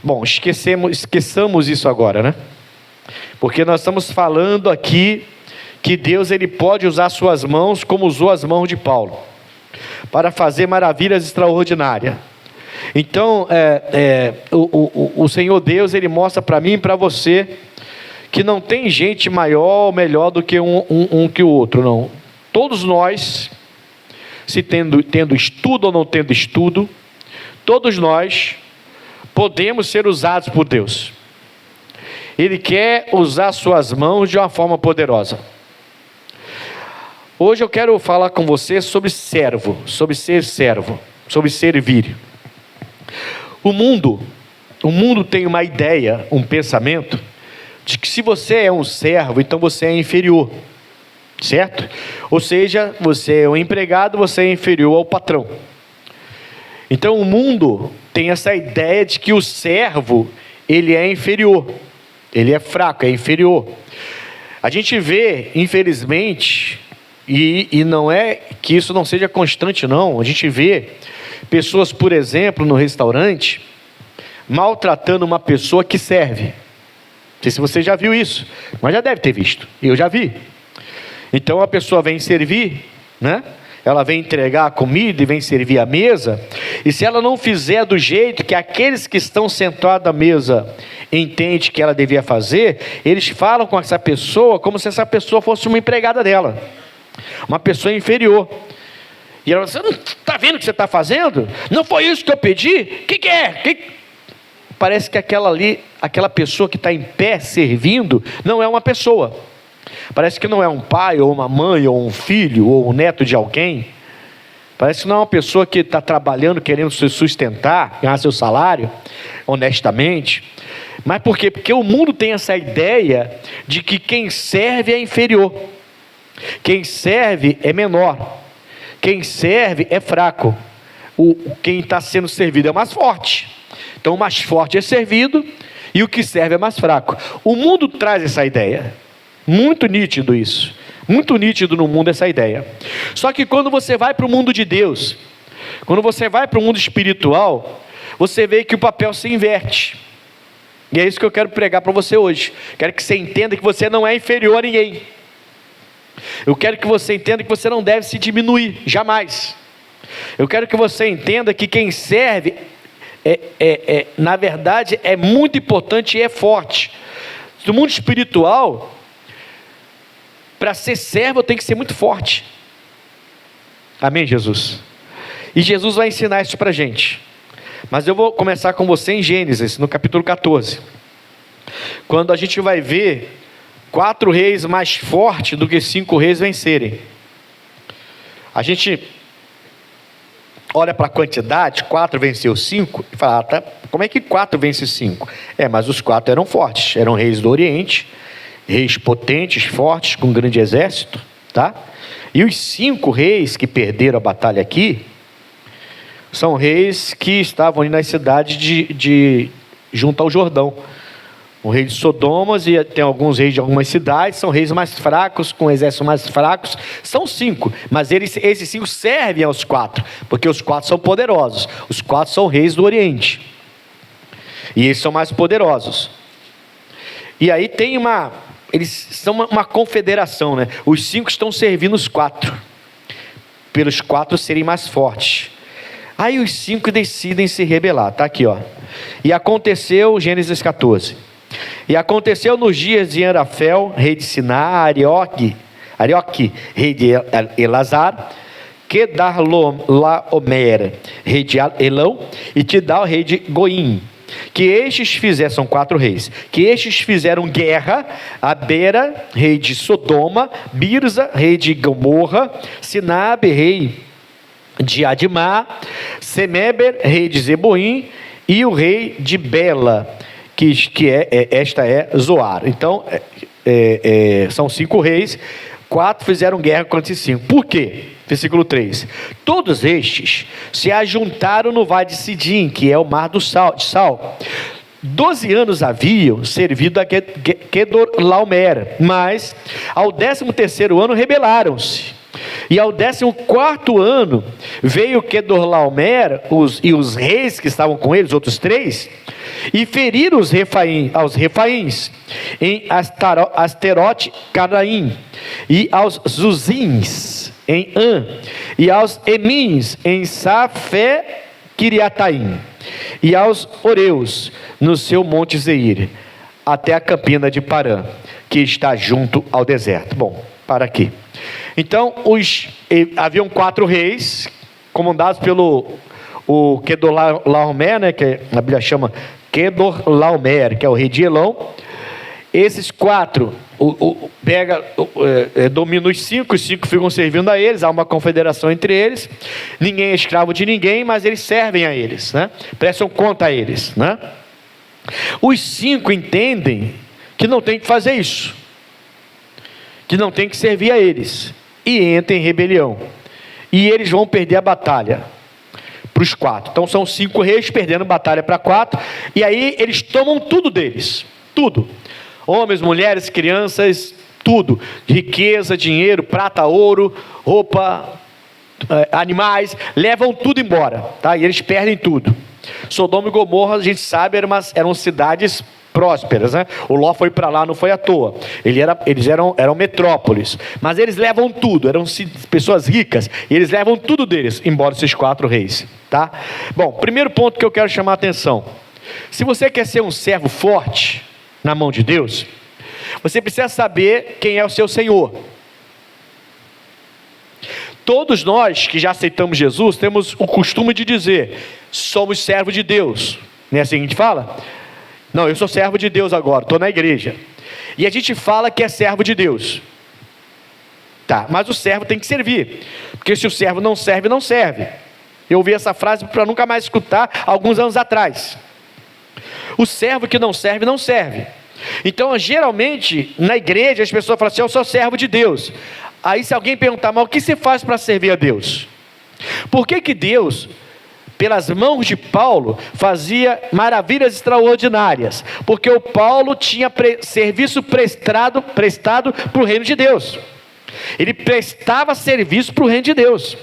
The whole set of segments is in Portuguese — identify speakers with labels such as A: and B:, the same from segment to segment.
A: Bom, esqueçamos isso agora, né? Porque nós estamos falando aqui que Deus ele pode usar suas mãos como usou as mãos de Paulo, para fazer maravilhas extraordinárias. Então, o Senhor Deus, ele mostra para mim e para você, que não tem gente maior ou melhor do que um que o outro, não. Todos nós, se tendo estudo ou não tendo estudo, todos nós podemos ser usados por Deus. Ele quer usar suas mãos de uma forma poderosa. Hoje eu quero falar com você sobre servo, sobre ser servo, sobre servir. O mundo tem uma ideia, um pensamento, de que se você é um servo, então você é inferior, certo? Ou seja, você é um empregado, você é inferior ao patrão. Então o mundo tem essa ideia de que o servo, ele é inferior, ele é fraco, é inferior. A gente vê, infelizmente, e não é que isso não seja constante não, a gente vê pessoas, por exemplo, no restaurante, maltratando uma pessoa que serve. Não sei se você já viu isso, mas já deve ter visto, eu já vi. Então a pessoa vem servir, né? Ela vem entregar a comida e vem servir a mesa, e se ela não fizer do jeito que aqueles que estão sentados à mesa entendem que ela devia fazer, eles falam com essa pessoa como se essa pessoa fosse uma empregada dela, uma pessoa inferior. E ela, você não está vendo o que você está fazendo? Não foi isso que eu pedi? O que é? Parece que aquela pessoa que está em pé servindo, não é uma pessoa. Parece que não é um pai, ou uma mãe, ou um filho, ou um neto de alguém. Parece que não é uma pessoa que está trabalhando, querendo se sustentar, ganhar seu salário, honestamente. Mas por quê? Porque o mundo tem essa ideia de que quem serve é inferior. Quem serve é menor. Quem serve é fraco. Quem está sendo servido é mais forte. Então o mais forte é servido e o que serve é mais fraco. O mundo traz essa ideia. Muito nítido isso. Muito nítido no mundo essa ideia. Só que quando você vai para o mundo de Deus, quando você vai para o mundo espiritual, você vê que o papel se inverte. E é isso que eu quero pregar para você hoje. Quero que você entenda que você não é inferior a ninguém. Eu quero que você entenda que você não deve se diminuir, jamais. Eu quero que você entenda que quem serve, na verdade, é muito importante e é forte. No mundo espiritual, para ser servo, tem que ser muito forte. Amém, Jesus? E Jesus vai ensinar isso para a gente. Mas eu vou começar com você em Gênesis, no capítulo 14. Quando a gente vai ver 4 reis mais fortes do que 5 reis vencerem. A gente olha para a quantidade, 4 venceu 5, e fala, tá, como é que 4 vence 5? Mas os 4 eram fortes, eram reis do Oriente, reis potentes, fortes, com um grande exército, tá? E os 5 reis que perderam a batalha aqui, são reis que estavam ali nas cidades junto ao Jordão. O rei de Sodomas, e tem alguns reis de algumas cidades, são reis mais fracos, com exércitos mais fracos, são 5, mas esses 5 servem aos 4, porque os 4 são poderosos, os 4 são reis do Oriente, e eles são mais poderosos. E aí eles são uma confederação, né? Os 5 estão servindo os 4, pelos 4 serem mais fortes. Aí os 5 decidem se rebelar, tá aqui, ó. E aconteceu, Gênesis 14, e aconteceu nos dias de Anrafel, rei de Siná, Arioque, rei de Elazar, Quedarlaomer, rei de Elão, e Tidal, rei de Goim, que estes fizeram, são 4 reis, que estes fizeram guerra a Bera, rei de Sodoma, Birza, rei de Gomorra, Sinabe, rei de Admá, Semeber, rei de Zeboim, e o rei de Bela, esta é Zoar. Então, são 5 reis, 4 fizeram guerra contra esses 5. Por quê? Versículo 3. Todos estes se ajuntaram no vale de Sidim, que é o mar de Sal. 12 anos haviam servido a Quedorlaomer, mas ao 13º ano rebelaram-se. E ao 14º ano, veio Quedorlaomer e os reis que estavam com eles, outros 3, e feriram aos Refaíns, em Asterote Canaim, e aos Zuzins, em An, e aos Emins, em Safé Kiriataim, e aos Oreus, no seu monte Zeir, até a campina de Parã, que está junto ao deserto. Bom, para aqui. Então, haviam 4 reis, comandados pelo Quedorlaomer, né, que a Bíblia chama Quedorlaomer, que é o rei de Elão. Esses 4 dominam os 5 ficam servindo a eles, há uma confederação entre eles, ninguém é escravo de ninguém, mas eles servem a eles, né? Prestam conta a eles, né? Os 5 entendem que não tem que fazer isso, que não tem que servir a eles, e entram em rebelião, e eles vão perder a batalha para os 4. Então são 5 reis perdendo batalha para 4, e aí eles tomam tudo deles, tudo, homens, mulheres, crianças, tudo, riqueza, dinheiro, prata, ouro, roupa, animais, levam tudo embora, tá? E eles perdem tudo. Sodoma e Gomorra, a gente sabe, eram cidades prósperas, né? O Ló foi para lá, não foi à toa. Eles eram metrópoles, mas eles levam tudo, eram pessoas ricas, e eles levam tudo deles, embora esses 4 reis, tá? Bom, primeiro ponto que eu quero chamar a atenção: se você quer ser um servo forte na mão de Deus, você precisa saber quem é o seu Senhor. Todos nós que já aceitamos Jesus temos o costume de dizer: somos servos de Deus. Não é assim que a gente fala? Não, eu sou servo de Deus agora, estou na igreja. E a gente fala que é servo de Deus. Tá, mas o servo tem que servir, porque se o servo não serve, não serve. Eu ouvi essa frase para nunca mais escutar alguns anos atrás. O servo que não serve, não serve. Então, geralmente, na igreja, as pessoas falam assim: eu sou servo de Deus. Aí se alguém perguntar: mas o que você faz para servir a Deus? Por que Deus, pelas mãos de Paulo, fazia maravilhas extraordinárias? Porque o Paulo tinha serviço prestado para o reino de Deus. Ele prestava serviço para o reino de Deus.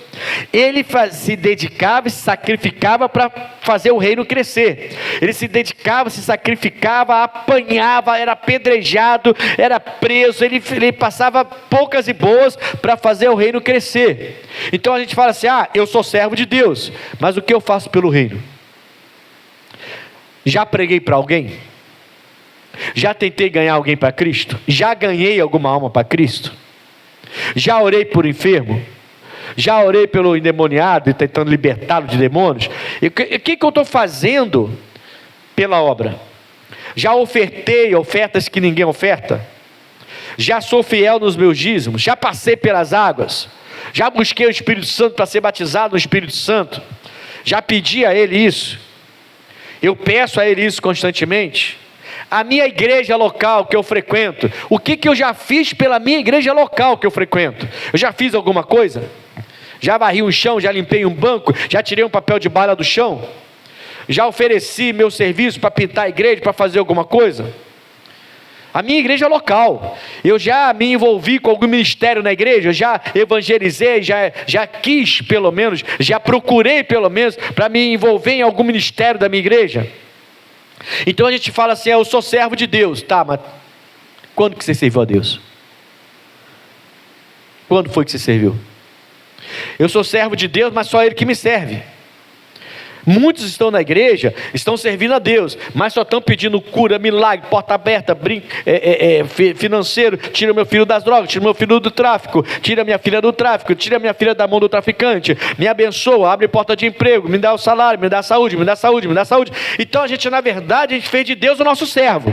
A: Ele se dedicava e se sacrificava para fazer o reino crescer. Ele se dedicava, se sacrificava, apanhava, era apedrejado, era preso. Ele passava poucas e boas para fazer o reino crescer. Então a gente fala assim: eu sou servo de Deus, mas o que eu faço pelo reino? Já preguei para alguém? Já tentei ganhar alguém para Cristo? Já ganhei alguma alma para Cristo? Já orei por enfermo? Já orei pelo endemoniado e tentando libertá-lo de demônios? E o que eu estou fazendo pela obra? Já ofertei ofertas que ninguém oferta? Já sou fiel nos meus dízimos? Já passei pelas águas? Já busquei o Espírito Santo para ser batizado no Espírito Santo? Já pedi a Ele isso? Eu peço a Ele isso constantemente? A minha igreja local que eu frequento, o que eu já fiz pela minha igreja local que eu frequento? Eu já fiz alguma coisa? Já varri um chão, já limpei um banco, já tirei um papel de bala do chão? Já ofereci meu serviço para pintar a igreja, para fazer alguma coisa? A minha igreja local, eu já me envolvi com algum ministério na igreja, já evangelizei, já quis pelo menos, já procurei pelo menos para me envolver em algum ministério da minha igreja. Então a gente fala assim: eu sou servo de Deus. Tá, mas quando que você serviu a Deus? Quando foi que você serviu? Eu sou servo de Deus, mas só Ele que me serve. Muitos estão na igreja, estão servindo a Deus, mas só estão pedindo cura, milagre, porta aberta, financeiro. Tira meu filho das drogas, tira meu filho do tráfico, tira minha filha do tráfico, tira minha filha da mão do traficante, me abençoa, abre porta de emprego, me dá o salário, me dá saúde, me dá saúde, me dá saúde. Então a gente, na verdade, a gente fez de Deus o nosso servo,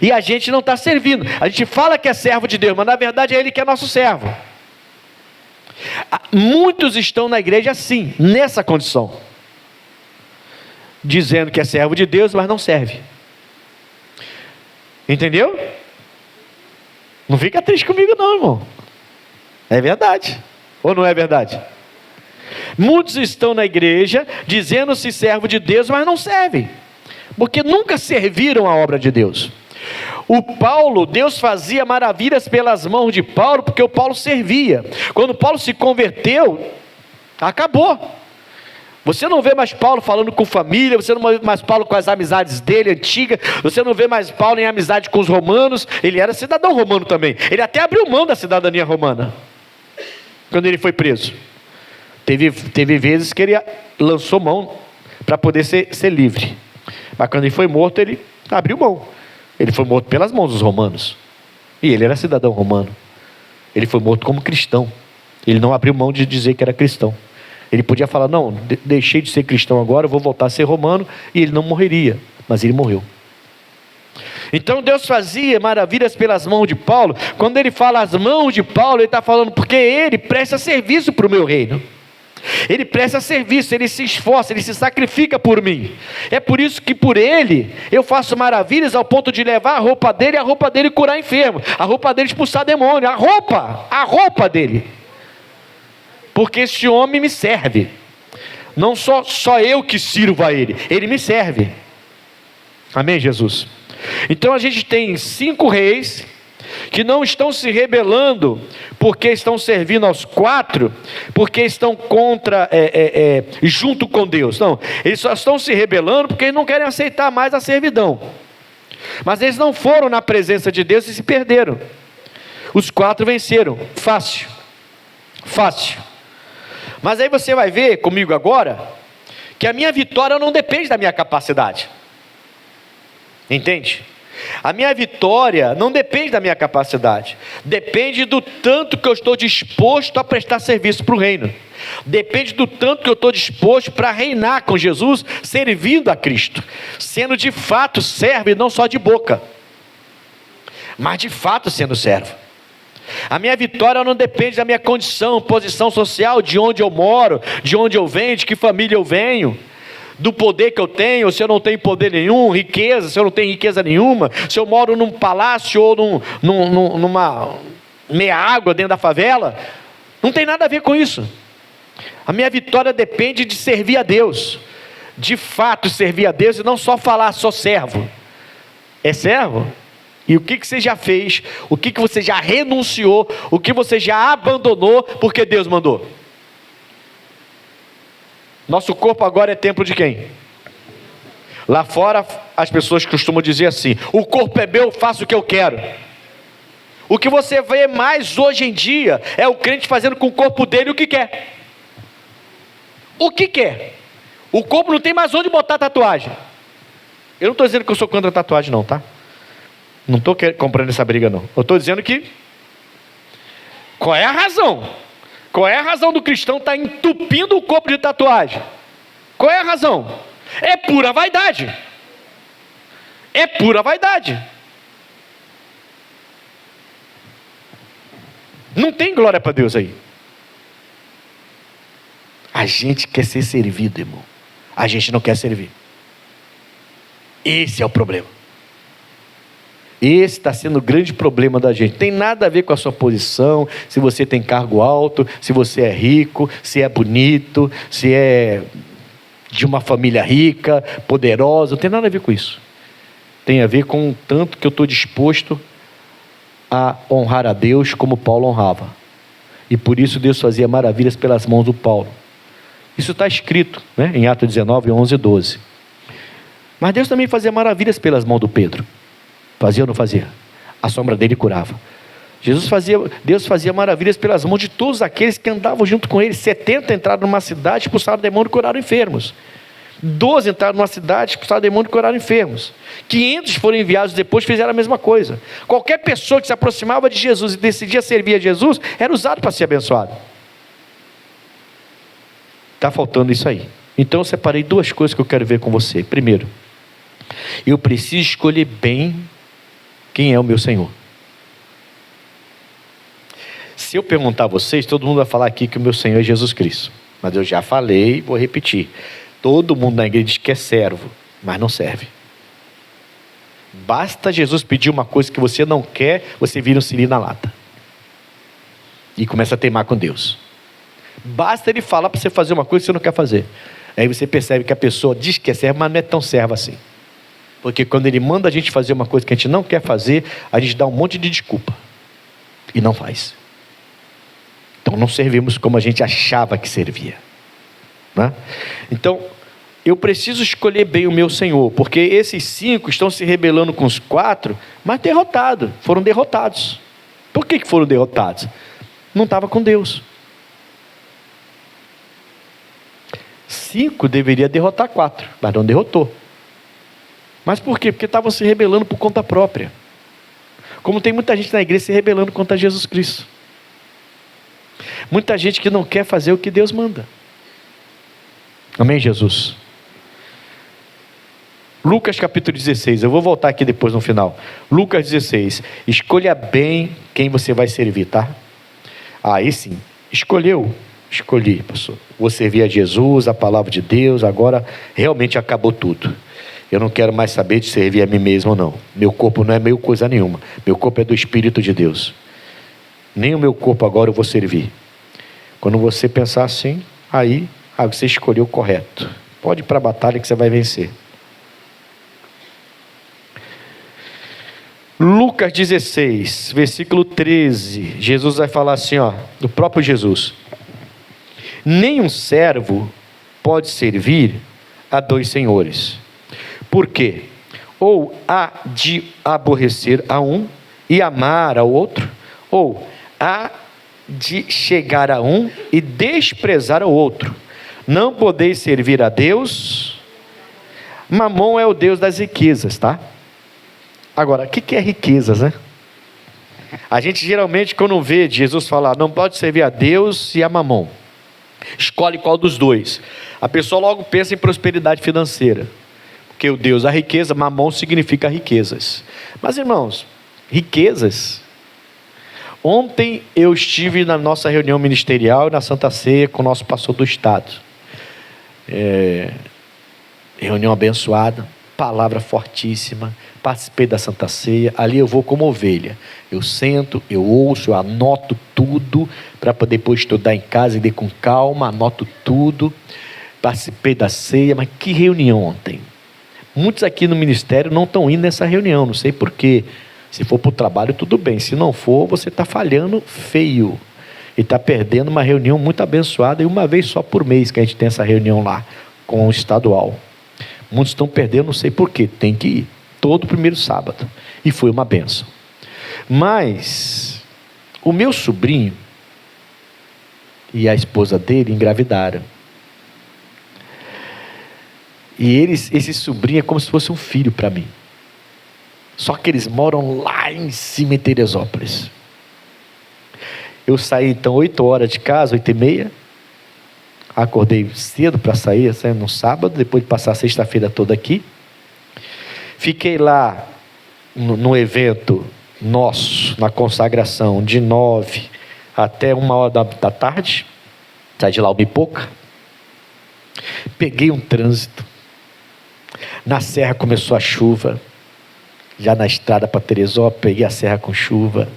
A: e a gente não está servindo. A gente fala que é servo de Deus, mas na verdade é Ele que é nosso servo. Muitos estão na igreja assim, nessa condição, dizendo que é servo de Deus, mas não serve. Entendeu? Não fica triste comigo não, irmão. É verdade. Ou não é verdade? Muitos estão na igreja dizendo-se servo de Deus, mas não servem, porque nunca serviram a obra de Deus. Deus fazia maravilhas pelas mãos de Paulo, porque o Paulo servia. Quando Paulo se converteu, acabou. Você não vê mais Paulo falando com família, você não vê mais Paulo com as amizades dele antigas, você não vê mais Paulo em amizade com os romanos. Ele era cidadão romano também, ele até abriu mão da cidadania romana, quando ele foi preso. Teve vezes que ele lançou mão para poder ser livre, mas quando ele foi morto, ele abriu mão. Ele foi morto pelas mãos dos romanos, e ele era cidadão romano. Ele foi morto como cristão, ele não abriu mão de dizer que era cristão. Ele podia falar, não, deixei de ser cristão agora, vou voltar a ser romano, e ele não morreria, mas ele morreu. Então Deus fazia maravilhas pelas mãos de Paulo. Quando ele fala as mãos de Paulo, ele está falando porque ele presta serviço para o meu reino. Ele presta serviço, ele se esforça, ele se sacrifica por mim. É por isso que por ele eu faço maravilhas ao ponto de levar a roupa dele curar enfermo, a roupa dele expulsar demônio, a roupa dele. Porque esse homem me serve. Não só eu que sirvo a ele, ele me serve. Amém, Jesus? Então a gente tem 5 reis que não estão se rebelando porque estão servindo aos 4, porque estão junto com Deus. Não, eles só estão se rebelando porque eles não querem aceitar mais a servidão. Mas eles não foram na presença de Deus e se perderam. Os 4 venceram, fácil. Mas aí você vai ver comigo agora que a minha vitória não depende da minha capacidade. Entende? A minha vitória não depende da minha capacidade, depende do tanto que eu estou disposto a prestar serviço para o reino, depende do tanto que eu estou disposto para reinar com Jesus, servindo a Cristo, sendo de fato servo e não só de boca, mas de fato sendo servo. A minha vitória não depende da minha condição, posição social, de onde eu moro, de onde eu venho, de que família eu venho, do poder que eu tenho, se eu não tenho poder nenhum, riqueza, se eu não tenho riqueza nenhuma, se eu moro num palácio ou numa meia água dentro da favela, não tem nada a ver com isso. A minha vitória depende de servir a Deus, de fato servir a Deus, e não só falar, sou servo. É servo? E o que você já fez, o que você já renunciou, o que você já abandonou, porque Deus mandou? Nosso corpo agora é templo de quem? Lá fora as pessoas costumam dizer assim, o corpo é meu, faço o que eu quero. O que você vê mais hoje em dia é o crente fazendo com o corpo dele o que quer. O que quer? O corpo não tem mais onde botar tatuagem. Eu não estou dizendo que eu sou contra a tatuagem não, tá? Não estou comprando essa briga não. Eu estou dizendo que, qual é a razão? Qual é a razão do cristão estar entupindo o corpo de tatuagem? Qual é a razão? É pura vaidade. É pura vaidade. Não tem glória para Deus aí. A gente quer ser servido, irmão. A gente não quer servir. Esse é o problema. Esse está sendo o grande problema da gente. Tem nada a ver com a sua posição, se você tem cargo alto, se você é rico, se é bonito, se é de uma família rica, poderosa. Não tem nada a ver com isso. Tem a ver com o tanto que eu estou disposto a honrar a Deus como Paulo honrava. E por isso Deus fazia maravilhas pelas mãos do Paulo. Isso está escrito, né, em Atos 19, 11 e 12. Mas Deus também fazia maravilhas pelas mãos do Pedro. Fazia ou não fazia? A sombra dele curava. Deus fazia maravilhas pelas mãos de todos aqueles que andavam junto com ele. 70 entraram numa cidade, expulsaram demônio e curaram enfermos. 12 entraram numa cidade, expulsaram demônio e curaram enfermos. 500 foram enviados depois, fizeram a mesma coisa. Qualquer pessoa que se aproximava de Jesus e decidia servir a Jesus, era usado para ser abençoado. Está faltando isso aí. Então eu separei 2 coisas que eu quero ver com você. Primeiro, eu preciso escolher bem quem é o meu Senhor. Se eu perguntar a vocês, todo mundo vai falar aqui que o meu Senhor é Jesus Cristo. Mas eu já falei, vou repetir. Todo mundo na igreja diz que é servo, mas não serve. Basta Jesus pedir uma coisa que você não quer, você vira um siri na lata. E começa a teimar com Deus. Basta ele falar para você fazer uma coisa que você não quer fazer. Aí você percebe que a pessoa diz que é serva, mas não é tão serva assim. Porque quando Ele manda a gente fazer uma coisa que a gente não quer fazer, a gente dá um monte de desculpa e não faz. Então não servimos como a gente achava que servia, né? Então eu preciso escolher bem o meu Senhor, porque esses 5 estão se rebelando com os 4, mas foram derrotados. Por que foram derrotados? Não estava com Deus. 5 deveria derrotar 4, mas não derrotou. Mas por quê? Porque estavam se rebelando por conta própria. Como tem muita gente na igreja se rebelando contra Jesus Cristo. Muita gente que não quer fazer o que Deus manda. Amém, Jesus? Lucas capítulo 16, eu vou voltar aqui depois no final. Lucas 16, escolha bem quem você vai servir, tá? Aí sim, escolhi, pastor. Vou servir a Jesus, a palavra de Deus, agora realmente acabou tudo. Eu não quero mais saber de servir a mim mesmo, não. Meu corpo não é meu coisa nenhuma. Meu corpo é do Espírito de Deus. Nem o meu corpo agora eu vou servir. Quando você pensar assim, aí você escolheu o correto. Pode ir para a batalha que você vai vencer. Lucas 16, versículo 13. Jesus vai falar assim, do próprio Jesus. Nenhum servo pode servir a 2 senhores. Por quê? Ou há de aborrecer a um e amar ao outro, ou há de chegar a um e desprezar ao outro. Não podeis servir a Deus. Mamon é o Deus das riquezas, tá? Agora, o que é riquezas, né? A gente geralmente, quando vê Jesus falar, não pode servir a Deus e a Mamon, escolhe qual dos dois. A pessoa logo pensa em prosperidade financeira, porque o Deus da riqueza, Mamon significa riquezas. Mas irmãos, riquezas. Ontem eu estive na nossa reunião ministerial, na Santa Ceia, com o nosso pastor do estado. Reunião abençoada, palavra fortíssima. Participei da Santa Ceia. Ali eu vou como ovelha. Eu sento, eu ouço, eu anoto tudo para poder depois estudar em casa e ler com calma. Anoto tudo. Participei da ceia, mas que reunião ontem. Muitos aqui no ministério não estão indo nessa reunião, não sei porquê. Se for para o trabalho, tudo bem. Se não for, você está falhando feio. E está perdendo uma reunião muito abençoada. E uma vez só por mês que a gente tem essa reunião lá, com o estadual. Muitos estão perdendo, não sei porquê. Tem que ir. Todo primeiro sábado. E foi uma bênção. Mas, o meu sobrinho e a esposa dele engravidaram. E esse sobrinho é como se fosse um filho para mim. Só que eles moram lá em cima em Teresópolis. Eu saí então 8 horas de casa, 8h30. Acordei cedo para sair no sábado, depois de passar a sexta-feira toda aqui. Fiquei lá no evento nosso, na consagração, de 9 até 1h da tarde. Saí de lá 1h pouca. Peguei um trânsito. Na serra começou a chuva. Já na estrada para Teresópolis, peguei a serra com chuva.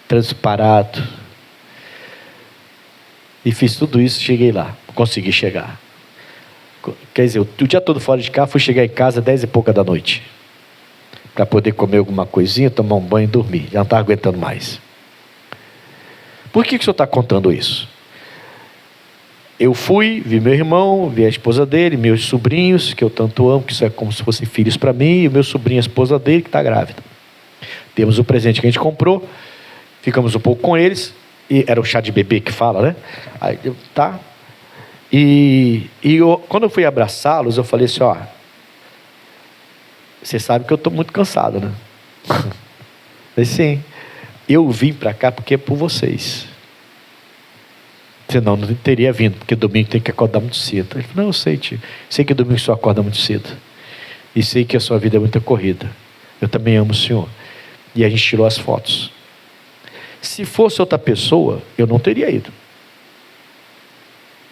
A: Trânsito parado. E fiz tudo isso, cheguei lá. Consegui chegar. Quer dizer, o dia todo fora de casa, fui chegar em casa 10h pouca da noite. Para poder comer alguma coisinha, tomar um banho e dormir. Já não estava aguentando mais. Por que o senhor está contando isso? Eu fui, vi meu irmão, vi a esposa dele, meus sobrinhos, que eu tanto amo, que isso é como se fossem filhos para mim, e o meu sobrinho, a esposa dele, que está grávida. Temos o presente que a gente comprou, ficamos um pouco com eles, e era o chá de bebê que fala, né? Aí, tá. Quando eu fui abraçá-los, eu falei assim, você sabe que eu estou muito cansado, né? Falei, sim, eu vim para cá porque é por vocês. Senão não teria vindo, porque domingo tem que acordar muito cedo. Ele falou, não, eu sei, tio. Sei que domingo só acorda muito cedo. E sei que a sua vida é muita corrida. Eu também amo o senhor. E a gente tirou as fotos. Se fosse outra pessoa, eu não teria ido.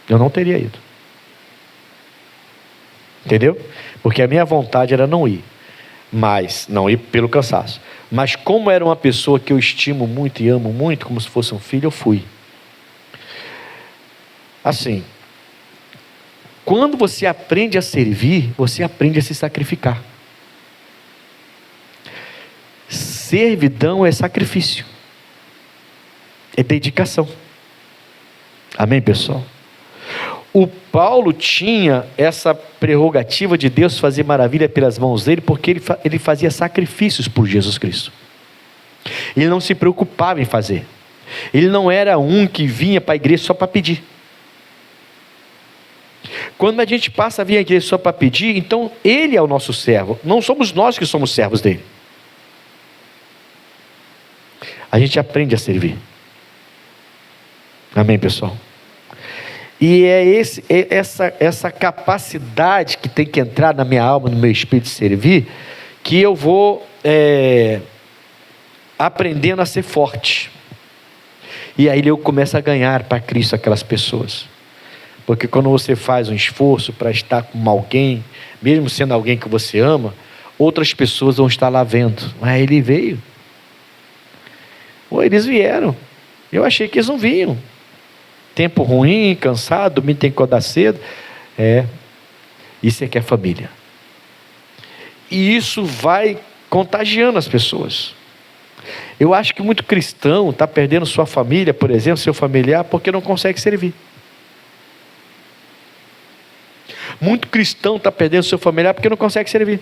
A: Eu não teria ido. Entendeu? Porque a minha vontade era não ir. Mas, não ir pelo cansaço. Mas como era uma pessoa que eu estimo muito e amo muito, como se fosse um filho, eu fui. Assim, quando você aprende a servir, você aprende a se sacrificar. servidão é sacrifício, é dedicação. Amém, pessoal? O Paulo tinha essa prerrogativa de Deus fazer maravilha pelas mãos dele, porque ele fazia sacrifícios por Jesus Cristo. Ele não se preocupava em fazer. Ele não era um que vinha para a igreja só para pedir. Quando a gente passa a vir à igreja só para pedir, então ele é o nosso servo. Não somos nós que somos servos dele. A gente aprende a servir. Amém, pessoal? E é essa capacidade que tem que entrar na minha alma, no meu espírito de servir, que eu vou aprendendo a ser forte. E aí eu começo a ganhar para Cristo aquelas pessoas. Porque quando você faz um esforço para estar com alguém, mesmo sendo alguém que você ama, outras pessoas vão estar lá vendo. Ah, ele veio. Ou eles vieram. Eu achei que eles não vinham. Tempo ruim, cansado, domingo tem que acordar cedo. Isso é que é família. E isso vai contagiando as pessoas. Eu acho que muito cristão está perdendo sua família, por exemplo, seu familiar, porque não consegue servir. Muito cristão está perdendo seu familiar porque não consegue servir.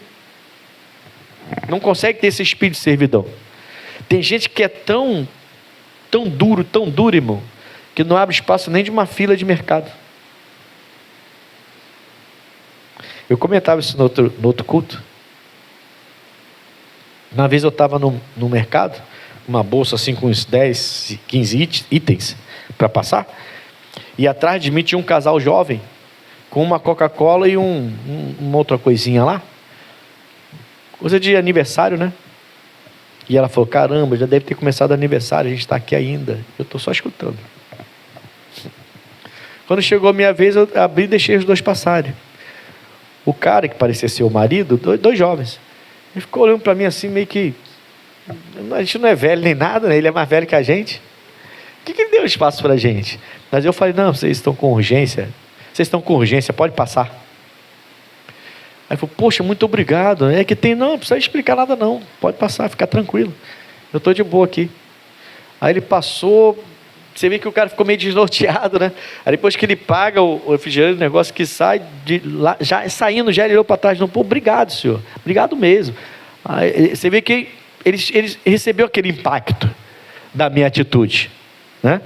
A: Não consegue ter esse espírito de servidão. Tem gente que é tão duro, irmão, que não abre espaço nem de uma fila de mercado. Eu comentava isso no outro culto. Uma vez eu estava no mercado, uma bolsa assim com uns 10, 15 itens para passar, e atrás de mim tinha um casal jovem, com uma Coca-Cola e uma outra coisinha lá, coisa de aniversário, né? E ela falou, caramba, já deve ter começado o aniversário, a gente está aqui ainda. Eu estou só escutando. Quando chegou a minha vez, eu abri e deixei os dois passarem. O cara, que parecia ser o marido, dois jovens, ele ficou olhando para mim assim, meio que... A gente não é velho nem nada, né? Ele é mais velho que a gente. Por que ele deu espaço para a gente? Mas eu falei, não, vocês estão com urgência. Vocês estão com urgência, pode passar. Aí ele falou, poxa, muito obrigado. É que tem, não precisa explicar nada não. Pode passar, fica tranquilo. Eu estou de boa aqui. Aí ele passou... Você vê que o cara ficou meio desnorteado, né? Aí depois que ele paga o refrigerante, o negócio que sai de lá, já saindo, já ele olhou para trás, não, pô, obrigado, senhor, obrigado mesmo. Aí você vê que ele recebeu aquele impacto da minha atitude, né?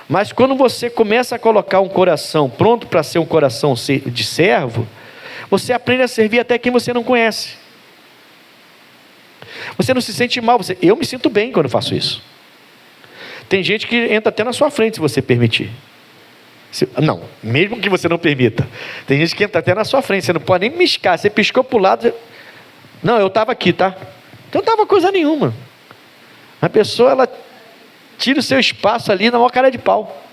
A: Mas quando você começa a colocar um coração pronto para ser um coração de servo, você aprende a servir até quem você não conhece. Você não se sente mal, eu me sinto bem quando faço isso. Tem gente que entra até na sua frente, se você permitir. Não, mesmo que você não permita. Tem gente que entra até na sua frente, você não pode nem piscar. Você piscou para o lado. Não, eu estava aqui, tá? Então não estava coisa nenhuma. A pessoa, ela tira o seu espaço ali na maior cara de pau.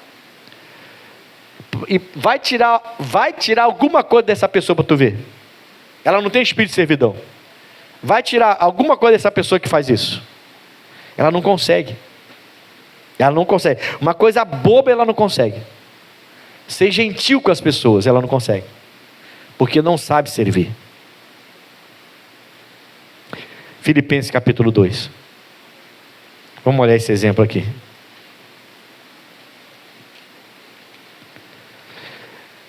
A: E vai tirar alguma coisa dessa pessoa para tu ver. Ela não tem espírito de servidão. Vai tirar alguma coisa dessa pessoa que faz isso. Ela não consegue. Ela não consegue. Uma coisa boba ela não consegue. Ser gentil com as pessoas ela não consegue. Porque não sabe servir. Filipenses capítulo 2. Vamos olhar esse exemplo aqui.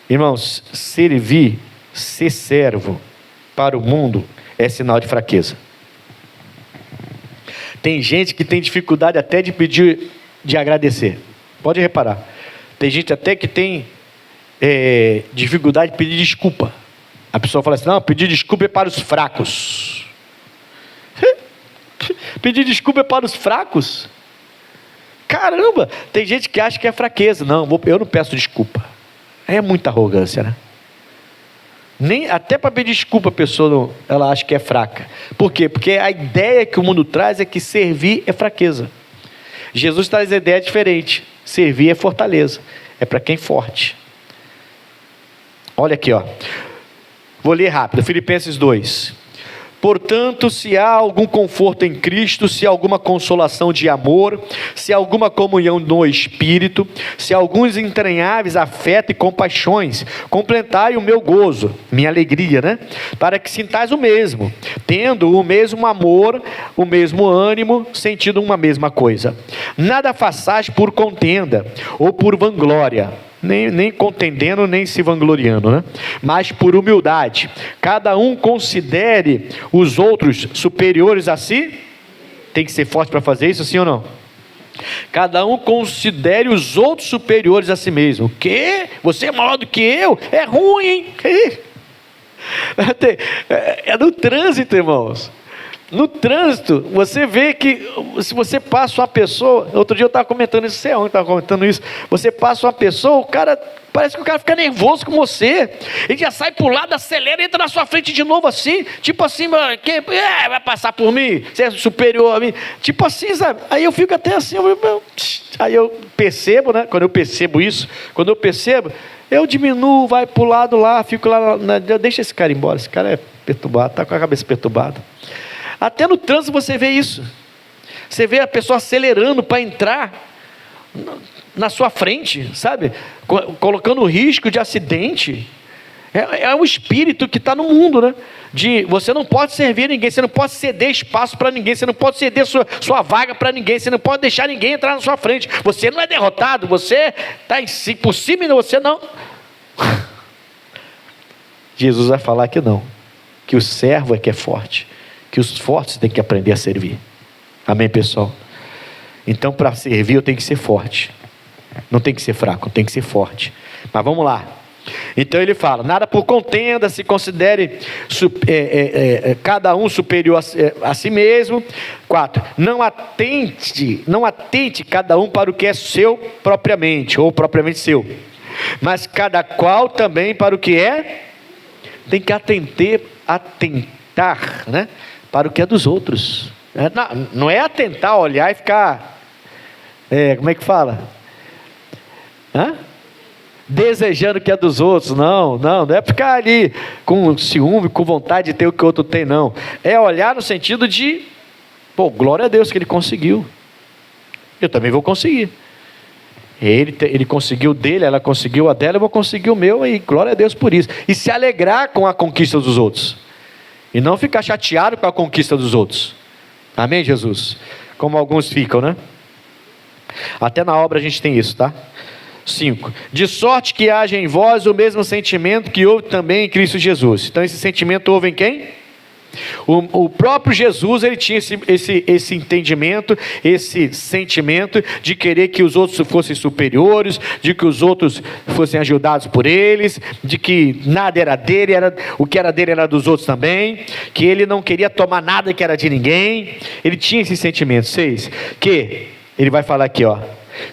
A: Irmãos, servir, ser servo para o mundo é sinal de fraqueza. Tem gente que tem dificuldade até de pedir, de agradecer. Pode reparar. Tem gente até que tem dificuldade de pedir desculpa. A pessoa fala assim, não, pedir desculpa é para os fracos. Pedir desculpa é para os fracos? Caramba, tem gente que acha que é fraqueza. Não, eu não peço desculpa. É muita arrogância, né? Até para pedir desculpa a pessoa ela acha que é fraca. Por quê? Porque a ideia que o mundo traz é que servir é fraqueza. Jesus traz a ideia diferente. Servir é fortaleza. É para quem é forte. Olha aqui, ó. Vou ler rápido. Filipenses 2. Portanto, se há algum conforto em Cristo, se há alguma consolação de amor, se há alguma comunhão no Espírito, se há alguns entranháveis afetos e compaixões, completai o meu gozo, minha alegria, né? Para que sintais o mesmo, tendo o mesmo amor, o mesmo ânimo, sentindo uma mesma coisa. Nada façais por contenda ou por vanglória, nem contendendo, nem se vangloriando, né? Mas por humildade, cada um considere os outros superiores a si. Tem que ser forte para fazer isso, sim ou não? Cada um considere os outros superiores a si mesmo. O quê? Você é maior do que eu? É ruim, hein? É no trânsito, irmãos. No trânsito, você vê que se você passa uma pessoa, outro dia eu estava comentando isso, sei onde estava comentando isso, você passa uma pessoa, o cara, parece que o cara fica nervoso com você, ele já sai para o lado, acelera e entra na sua frente de novo assim, tipo assim, vai passar por mim, você é superior a mim, tipo assim, sabe? Aí eu fico até assim, aí eu percebo, né? Quando eu percebo isso, eu diminuo, vai para o lado lá, fico lá, deixa esse cara embora, esse cara é perturbado, está com a cabeça perturbada. Até no trânsito você vê isso. Você vê a pessoa acelerando para entrar na sua frente, sabe? Colocando risco de acidente. É o espírito que está no mundo, né? Você não pode servir ninguém, você não pode ceder espaço para ninguém, você não pode ceder sua vaga para ninguém, você não pode deixar ninguém entrar na sua frente. Você não é derrotado, você está por cima e você não. Jesus vai falar que não, que o servo é que é forte, que os fortes têm que aprender a servir. Amém, pessoal? Então, para servir eu tenho que ser forte, não tem que ser fraco, tem que ser forte. Mas vamos lá. Então ele fala, nada por contenda, se considere cada um superior a si mesmo. 4, não atente cada um para o que é seu propriamente, ou propriamente seu, mas cada qual também para o que é, tem que atentar, né? Para o que é dos outros. Não é atentar, olhar e ficar, como é que fala? Desejando o que é dos outros. Não é ficar ali com ciúme, com vontade de ter o que o outro tem, não. É olhar no sentido de, glória a Deus que ele conseguiu, eu também vou conseguir. Ele conseguiu o dele, ela conseguiu a dela, eu vou conseguir o meu, e glória a Deus por isso. E se alegrar com a conquista dos outros, e não ficar chateado com a conquista dos outros. Amém, Jesus? Como alguns ficam, né? Até na obra a gente tem isso, tá? 5, de sorte que haja em vós o mesmo sentimento que houve também em Cristo Jesus. Então esse sentimento houve em quem? O próprio Jesus, ele tinha esse entendimento, esse sentimento de querer que os outros fossem superiores, de que os outros fossem ajudados por eles, de que nada era dele, o que era dele era dos outros também, que ele não queria tomar nada que era de ninguém. Ele tinha esse sentimento. 6, que ele vai falar aqui,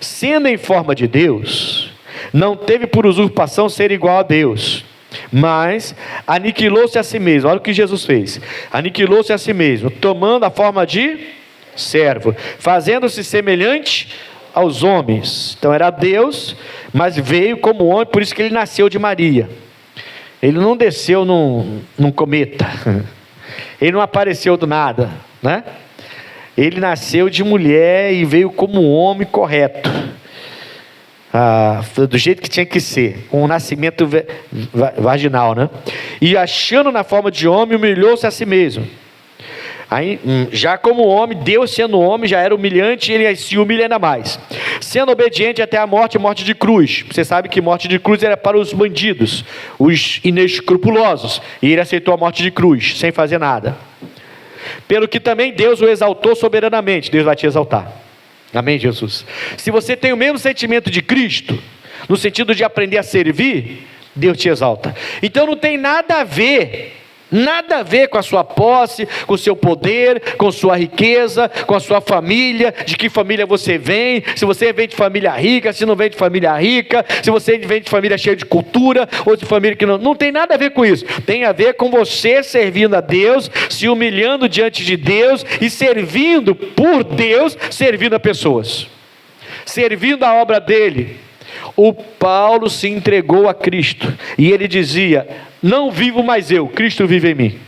A: sendo em forma de Deus, não teve por usurpação ser igual a Deus, mas aniquilou-se a si mesmo. Olha o que Jesus fez: aniquilou-se a si mesmo, tomando a forma de servo, fazendo-se semelhante aos homens. Então era Deus, mas veio como homem, por isso que ele nasceu de Maria. Ele não desceu num cometa, ele não apareceu do nada, né? Ele nasceu de mulher e veio como homem correto, do jeito que tinha que ser, um nascimento vaginal, né? E achando na forma de homem, humilhou-se a si mesmo. Aí, já como homem, Deus sendo homem já era humilhante, ele se humilha ainda mais, sendo obediente até a morte de cruz. Você sabe que morte de cruz era para os bandidos, os inescrupulosos, e ele aceitou a morte de cruz, sem fazer nada. Pelo que também Deus o exaltou soberanamente. Deus vai te exaltar. Amém, Jesus? Se você tem o mesmo sentimento de Cristo, no sentido de aprender a servir, Deus te exalta. Então não tem nada a ver com a sua posse, com o seu poder, com sua riqueza, com a sua família, de que família você vem, se você vem de família rica, se não vem de família rica, se você vem de família cheia de cultura, ou de família que não tem nada a ver com isso. Tem a ver com você servindo a Deus, se humilhando diante de Deus e servindo por Deus, servindo a pessoas, servindo a obra dele. O Paulo se entregou a Cristo, e ele dizia: não vivo mais eu, Cristo vive em mim.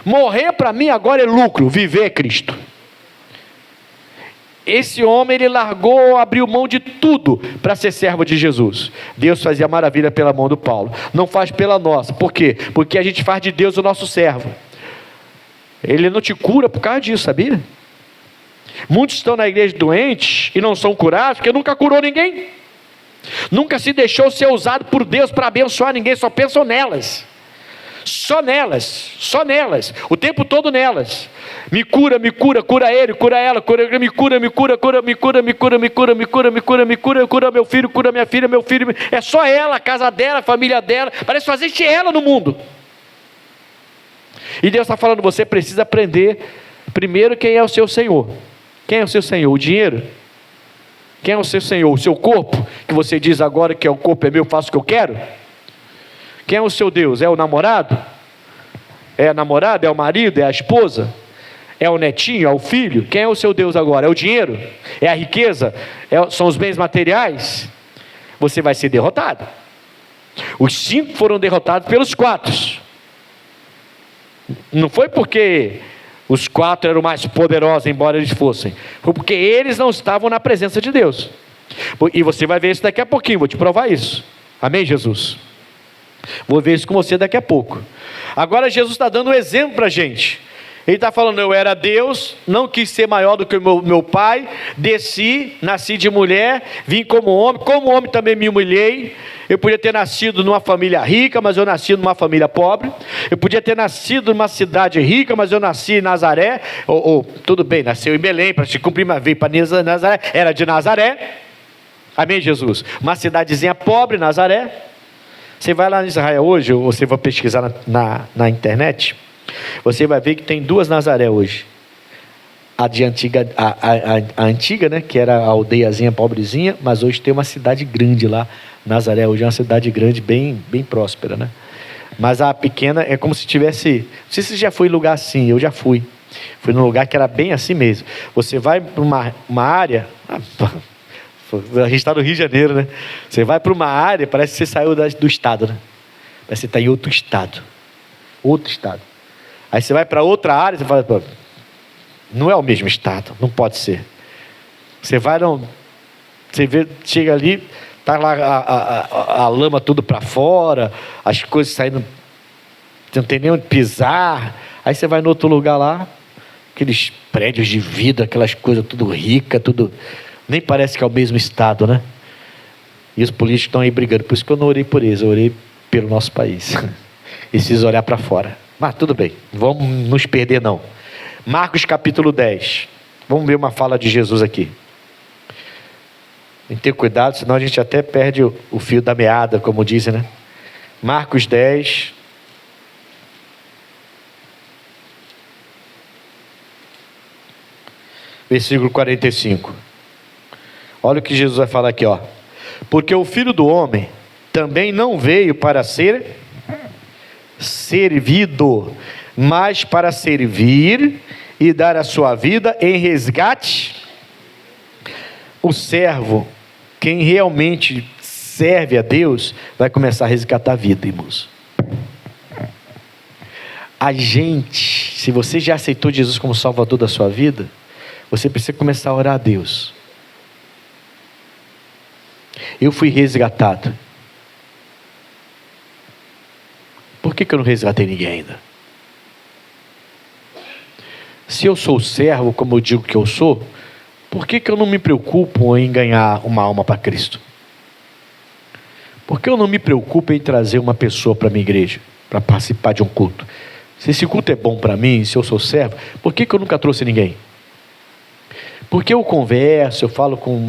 A: Morrer para mim agora é lucro, viver é Cristo. Esse homem, ele largou, abriu mão de tudo para ser servo de Jesus. Deus fazia maravilha pela mão do Paulo, não faz pela nossa. Por quê? Porque a gente faz de Deus o nosso servo. Ele não te cura por causa disso, sabia? Muitos estão na igreja doentes e não são curados porque nunca curou ninguém, nunca se deixou ser usado por Deus para abençoar ninguém, só pensam nelas. Só nelas, o tempo todo nelas. Me cura, cura ele, cura ela, cura, me cura, cura meu filho, cura minha filha, meu filho. É só ela, a casa dela, a família dela. Parece só existe ela no mundo. E Deus está falando, você precisa aprender primeiro quem é o seu Senhor. Quem é o seu Senhor? O dinheiro? Quem é o seu Senhor? O seu corpo? Que você diz agora que o corpo é meu, faço o que eu quero? Quem é o seu Deus? É o namorado? É a namorada? É o marido? É a esposa? É o netinho? É o filho? Quem é o seu Deus agora? É o dinheiro? É a riqueza? São os bens materiais? Você vai ser derrotado. Os 5 foram derrotados pelos 4. Não foi porque os 4 eram mais poderosos, embora eles fossem. Foi porque eles não estavam na presença de Deus. E você vai ver isso daqui a pouquinho, vou te provar isso. Amém, Jesus? Vou ver isso com você daqui a pouco. Agora Jesus está dando um exemplo para a gente. Ele está falando, eu era Deus, não quis ser maior do que o meu pai, desci, nasci de mulher, vim como homem também me humilhei. Eu podia ter nascido numa família rica, mas eu nasci numa família pobre. Eu podia ter nascido numa cidade rica, mas eu nasci em Nazaré. Tudo bem, nasceu em Belém, para se cumprir, mas veio para Nazaré, era de Nazaré. Amém, Jesus? Uma cidadezinha pobre, Nazaré. Você vai lá em Israel hoje, ou você vai pesquisar na internet, você vai ver que tem 2 Nazaré hoje. A antiga, né, que era a aldeiazinha pobrezinha, mas hoje tem uma cidade grande lá. Nazaré hoje é uma cidade grande, bem próspera, né? Mas a pequena é como se tivesse... Não sei se você já foi em lugar assim, eu já fui. Fui num lugar que era bem assim mesmo. Você vai para uma área... A gente está no Rio de Janeiro, né? Você vai para uma área, parece que você saiu do estado, né? Parece que você está em outro estado. Aí você vai para outra área, você fala, pô, não é o mesmo estado, não pode ser. Você vai, você vê, chega ali, tá lá a lama tudo para fora, as coisas saindo, não tem nem onde pisar. Aí você vai no outro lugar lá, aqueles prédios de vida, aquelas coisas tudo rica, tudo... Nem parece que é o mesmo estado, né? E os políticos estão aí brigando. Por isso que eu não orei por eles, eu orei pelo nosso país. E preciso olhar para fora. Mas tudo bem, vamos nos perder não. Marcos capítulo 10. Vamos ver uma fala de Jesus aqui. Tem que ter cuidado, senão a gente até perde o fio da meada, como dizem, né? Marcos 10. Versículo 45. Olha o que Jesus vai falar aqui, ó. Porque o Filho do Homem também não veio para ser servido, mas para servir e dar a sua vida em resgate. O servo, quem realmente serve a Deus, vai começar a resgatar a vida, irmãos. A gente, se você já aceitou Jesus como Salvador da sua vida, você precisa começar a orar a Deus. Eu fui resgatado. Por que eu não resgatei ninguém ainda? Se eu sou servo, como eu digo que eu sou, por que eu não me preocupo em ganhar uma alma para Cristo? Por que eu não me preocupo em trazer uma pessoa para a minha igreja, para participar de um culto? Se esse culto é bom para mim, se eu sou servo, por que eu nunca trouxe ninguém? Porque eu converso, eu falo com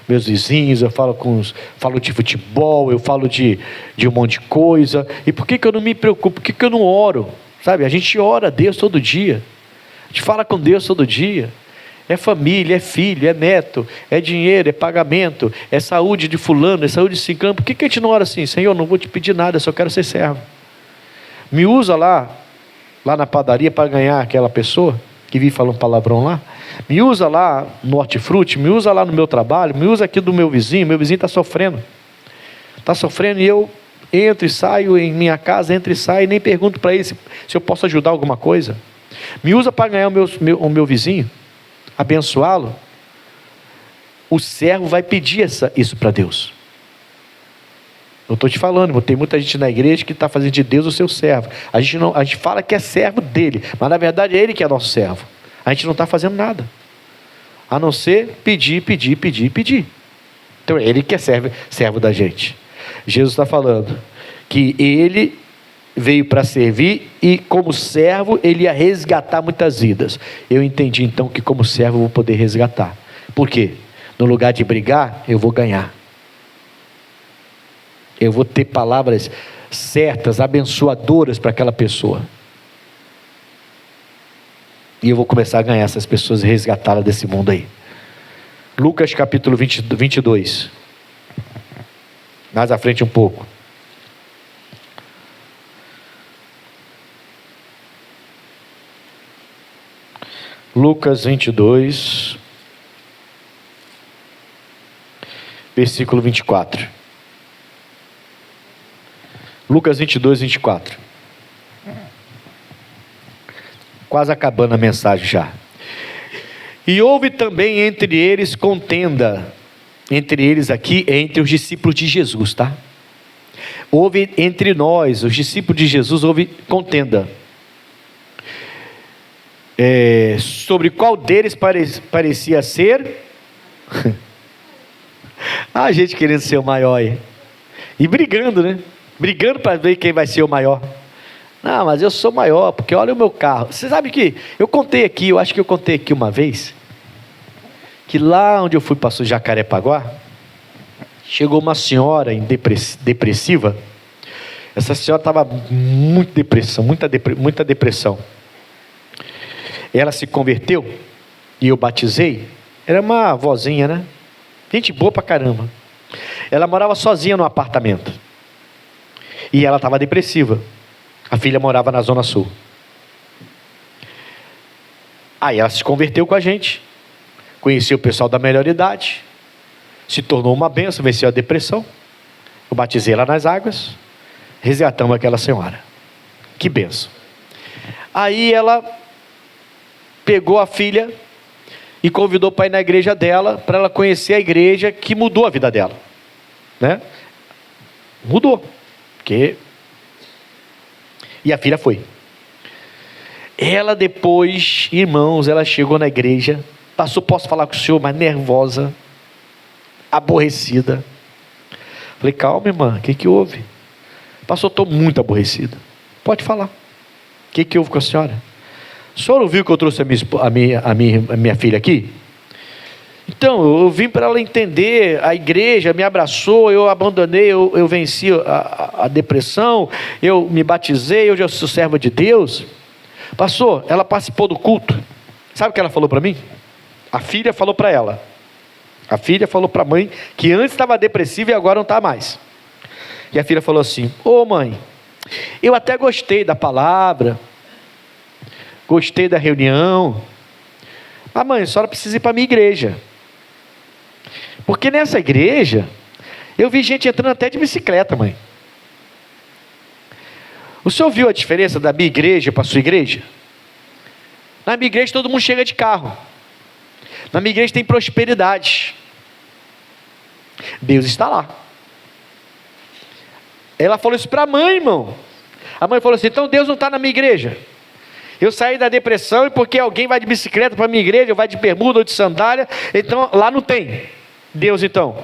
A: meus vizinhos, eu falo de futebol, eu falo de um monte de coisa. E por que eu não me preocupo? Por que eu não oro? Sabe, a gente ora a Deus todo dia. A gente fala com Deus todo dia. É família, é filho, é neto, é dinheiro, é pagamento, é saúde de fulano, é saúde de ciclano. Por que a gente não ora assim? Senhor, não vou te pedir nada, eu só quero ser servo. Me usa lá na padaria para ganhar aquela pessoa que vive falando palavrão lá. Me usa lá no hortifruti, me usa lá no meu trabalho, me usa aqui do meu vizinho está sofrendo. Está sofrendo e eu entro e saio em minha casa, entro e saio, nem pergunto para ele se eu posso ajudar alguma coisa. Me usa para ganhar o meu vizinho, abençoá-lo. O servo vai pedir isso para Deus. Eu estou te falando, tem muita gente na igreja que está fazendo de Deus o seu servo. A gente fala que é servo dele, mas na verdade é ele que é nosso servo. A gente não está fazendo nada, a não ser pedir. Então é ele que é servo da gente. Jesus está falando que ele veio para servir e como servo ele ia resgatar muitas vidas. Eu entendi então que como servo eu vou poder resgatar. Por quê? No lugar de brigar, eu vou ganhar. Eu vou ter palavras certas, abençoadoras para aquela pessoa. E eu vou começar a ganhar essas pessoas e resgatá-las desse mundo aí. Lucas capítulo 22. Mais à frente um pouco. Lucas 22, versículo 24. Lucas 22, 24. Quase acabando a mensagem já. E houve também entre eles contenda. Entre eles aqui, entre os discípulos de Jesus, tá? Houve entre nós, os discípulos de Jesus, houve contenda. Sobre qual deles parecia ser? A gente querendo ser o maior aí. E brigando, né? Brigando para ver quem vai ser o maior. Não, mas eu sou maior, porque olha o meu carro. Você sabe que eu contei aqui, eu acho que eu contei aqui uma vez, que lá onde eu fui para o Jacarepaguá, chegou uma senhora depressiva. Essa senhora estava muita depressão. Ela se converteu e eu batizei. Era uma vozinha, né? Gente boa pra caramba. Ela morava sozinha no apartamento. E ela estava depressiva. A filha morava na Zona Sul. Aí ela se converteu com a gente. Conheceu o pessoal da melhor idade. Se tornou uma bênção, venceu a depressão. Eu batizei ela nas águas. Resgatamos aquela senhora. Que bênção. Aí ela pegou a filha e convidou para ir na igreja dela, para ela conhecer a igreja que mudou a vida dela, né? Mudou, e a filha foi. Ela depois, irmãos, ela chegou na igreja, posso falar com o senhor, mas nervosa, aborrecida. Falei, calma, irmã, o que houve? Pastor, estou muito aborrecida. Pode falar. O que houve com a senhora? O senhor não viu que eu trouxe a minha filha aqui? Então, eu vim para ela entender, a igreja me abraçou, eu abandonei, eu venci a depressão, eu me batizei, eu já sou serva de Deus. Pastor, ela participou do culto. Sabe o que ela falou para mim? A filha falou para ela. A filha falou para a mãe que antes estava depressiva e agora não está mais. E a filha falou assim, ô mãe, eu até gostei da palavra, gostei da reunião, mas mãe, a senhora precisa ir para a minha igreja, porque nessa igreja eu vi gente entrando até de bicicleta, mãe. O senhor viu a diferença da minha igreja para a sua igreja? Na minha igreja todo mundo chega de carro, na minha igreja tem prosperidade, Deus está lá. Ela falou isso para a mãe, irmão. A mãe falou assim, então Deus não está na minha igreja. Eu saí da depressão e porque alguém vai de bicicleta para a minha igreja, ou vai de bermuda ou de sandália, então lá não tem Deus então.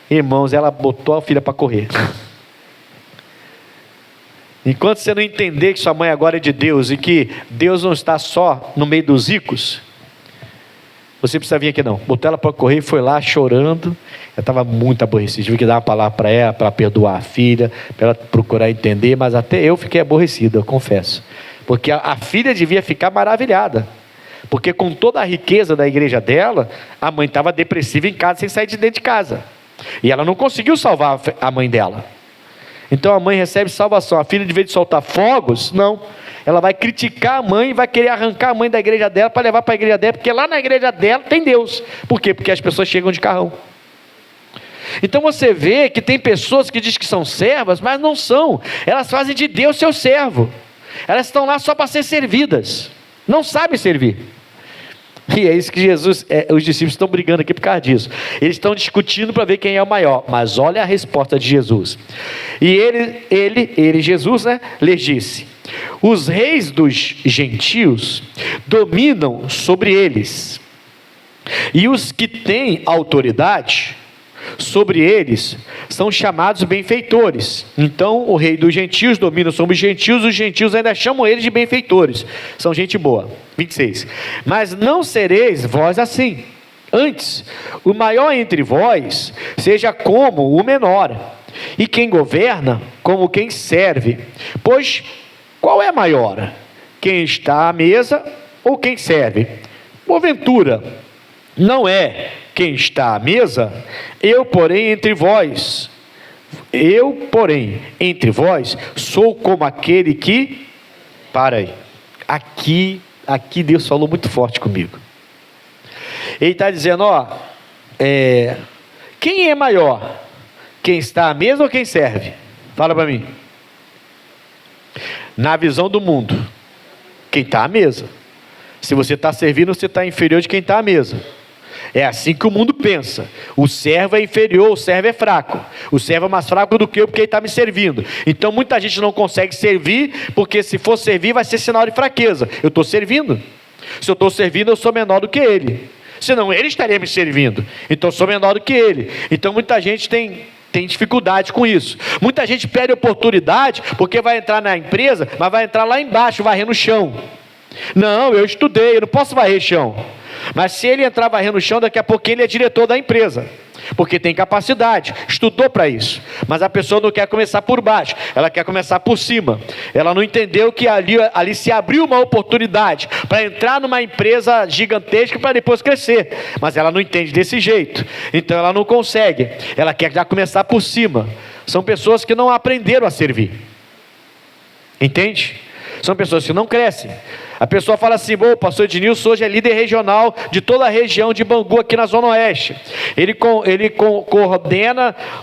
A: Irmãos, ela botou a filha para correr. Enquanto você não entender que sua mãe agora é de Deus e que Deus não está só no meio dos ricos, você precisa vir aqui não. Botou ela para correr e foi lá chorando. Eu estava muito aborrecido. Tive que dar uma palavra para ela, para perdoar a filha, para ela procurar entender, mas até eu fiquei aborrecido, eu confesso. Porque a filha devia ficar maravilhada. Porque com toda a riqueza da igreja dela, a mãe estava depressiva em casa, sem sair de dentro de casa. E ela não conseguiu salvar a mãe dela. Então a mãe recebe salvação. A filha, de vez de soltar fogos, não. Ela vai criticar a mãe e vai querer arrancar a mãe da igreja dela para levar para a igreja dela, porque lá na igreja dela tem Deus. Por quê? Porque as pessoas chegam de carrão. Então você vê que tem pessoas que dizem que são servas, mas não são. Elas fazem de Deus seu servo. Elas estão lá só para ser servidas. Não sabem servir. E é isso que os discípulos estão brigando aqui por causa disso. Eles estão discutindo para ver quem é o maior. Mas olha a resposta de Jesus. E Jesus, lhes disse: os reis dos gentios dominam sobre eles, e os que têm autoridade sobre eles são chamados benfeitores. Então o rei dos gentios domina sobre os gentios ainda chamam eles de benfeitores, são gente boa. 26. Mas não sereis vós assim. Antes, o maior entre vós seja como o menor, e quem governa como quem serve. Pois qual é maior? Quem está à mesa ou quem serve? Porventura não é quem está à mesa? Eu, porém, entre vós sou como aquele que... Para aí. Aqui Deus falou muito forte comigo. Ele está dizendo, quem é maior? Quem está à mesa ou quem serve? Fala para mim. Na visão do mundo, quem está à mesa. Se você está servindo, você está inferior de quem está à mesa. É assim que o mundo pensa. O servo é inferior, o servo é fraco. O servo é mais fraco do que eu, porque ele está me servindo. Então muita gente não consegue servir, porque se for servir vai ser sinal de fraqueza. Eu estou servindo. Se eu estou servindo, eu sou menor do que ele. Senão ele estaria me servindo. Então eu sou menor do que ele. Então muita gente tem dificuldade com isso. Muita gente perde oportunidade porque vai entrar na empresa, mas vai entrar lá embaixo, varrendo o chão. Não, eu estudei, eu não posso varrer chão. Mas se ele entrar varrendo o chão, daqui a pouco ele é diretor da empresa, porque tem capacidade, estudou para isso. Mas a pessoa não quer começar por baixo, ela quer começar por cima. Ela não entendeu que ali se abriu uma oportunidade para entrar numa empresa gigantesca para depois crescer. Mas ela não entende desse jeito, então ela não consegue. Ela quer já começar por cima. São pessoas que não aprenderam a servir. Entende? São pessoas que não crescem. A pessoa fala assim, o pastor Ednilson hoje é líder regional de toda a região de Bangu aqui na Zona Oeste. Ele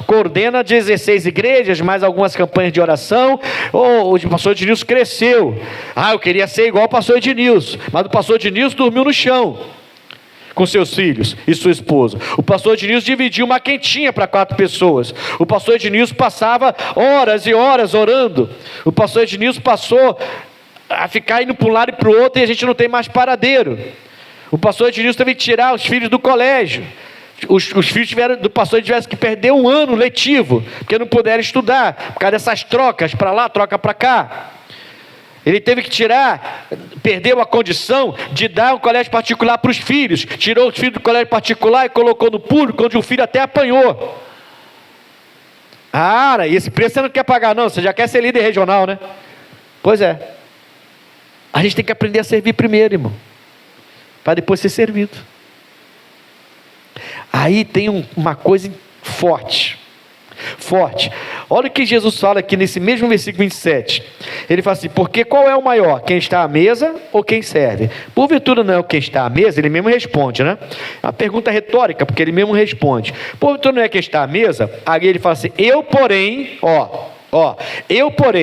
A: coordena 16 igrejas, mais algumas campanhas de oração. O pastor Ednilson cresceu. Eu queria ser igual o pastor Ednilson, mas o pastor Ednilson dormiu no chão com seus filhos e sua esposa. O pastor Ednilson dividiu uma quentinha para 4 pessoas. O pastor Ednilson passava horas e horas orando. O pastor Ednilson passou a ficar indo para um lado e para o outro, e a gente não tem mais paradeiro. O pastor Ednilson teve que tirar os filhos do colégio. Os filhos do pastor tiveram que perder um ano letivo, porque não puderam estudar, por causa dessas trocas, para lá, troca para cá. Ele teve que perdeu a condição de dar um colégio particular para os filhos. Tirou os filhos do colégio particular e colocou no público, onde o filho até apanhou. E esse preço você não quer pagar não, você já quer ser líder regional, né? Pois é. A gente tem que aprender a servir primeiro, irmão, para depois ser servido. Aí tem uma coisa forte. Olha o que Jesus fala aqui nesse mesmo versículo 27. Ele fala assim, porque qual é o maior? Quem está à mesa ou quem serve? Porventura não é o quem está à mesa? Ele mesmo responde, né? É uma pergunta retórica, porque ele mesmo responde. Porventura não é quem está à mesa? Aí ele fala assim, eu porém,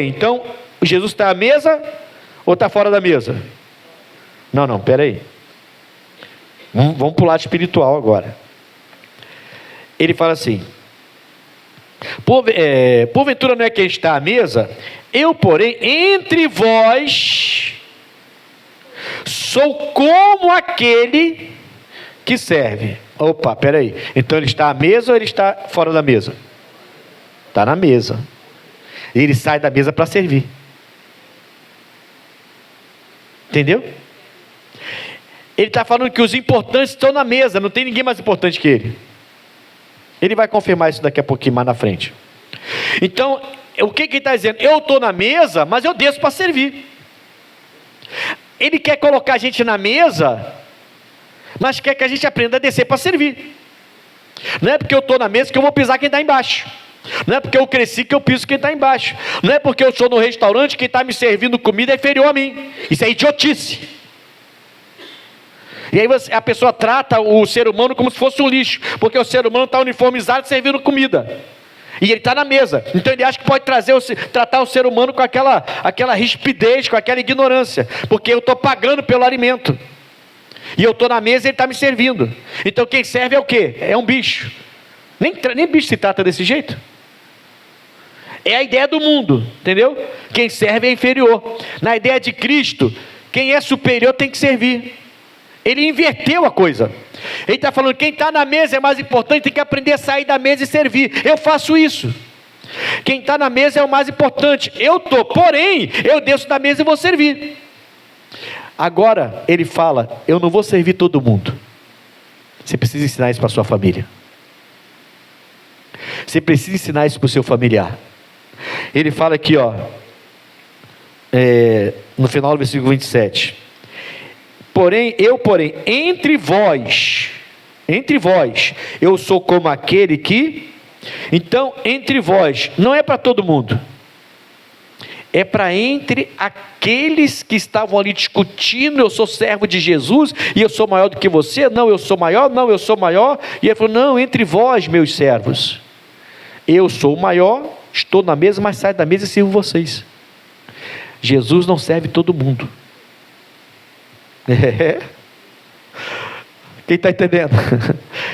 A: então Jesus está à mesa ou está fora da mesa? Não, pera aí. Vamos para o lado espiritual agora. Ele fala assim, porventura não é quem está à mesa? Eu, porém, entre vós, sou como aquele que serve. Pera aí. Então ele está à mesa ou ele está fora da mesa? Está na mesa. E ele sai da mesa para servir. Entendeu? Ele está falando que os importantes estão na mesa, não tem ninguém mais importante que ele. Ele vai confirmar isso daqui a pouquinho mais na frente. Então, o que ele está dizendo? Eu estou na mesa, mas eu desço para servir. Ele quer colocar a gente na mesa, mas quer que a gente aprenda a descer para servir. Não é porque eu estou na mesa que eu vou pisar quem está embaixo. Não é porque eu cresci que eu piso quem está embaixo. Não é porque eu estou no restaurante, quem está me servindo comida é inferior a mim. Isso é idiotice. E aí a pessoa trata o ser humano como se fosse um lixo, porque o ser humano está uniformizado servindo comida. E ele está na mesa, então ele acha que pode tratar o ser humano com aquela rispidez, com aquela ignorância, porque eu estou pagando pelo alimento, e eu estou na mesa e ele está me servindo. Então quem serve é o quê? É um bicho. Nem bicho se trata desse jeito. É a ideia do mundo, entendeu? Quem serve é inferior. Na ideia de Cristo, quem é superior tem que servir. Ele inverteu a coisa. Ele está falando, quem está na mesa é mais importante, tem que aprender a sair da mesa e servir. Eu faço isso. Quem está na mesa é o mais importante. Porém, eu desço da mesa e vou servir. Agora, ele fala, eu não vou servir todo mundo. Você precisa ensinar isso para a sua família. Você precisa ensinar isso para o seu familiar. Ele fala aqui, no final do versículo 27. Porém, entre vós, eu sou como aquele que... Então, entre vós, não é para todo mundo. É para entre aqueles que estavam ali discutindo, eu sou servo de Jesus, e eu sou maior do que você, não, eu sou maior, não, eu sou maior. E ele falou, não, entre vós, meus servos. Eu sou o maior, estou na mesa, mas saio da mesa e sirvo vocês. Jesus não serve todo mundo. Quem está entendendo?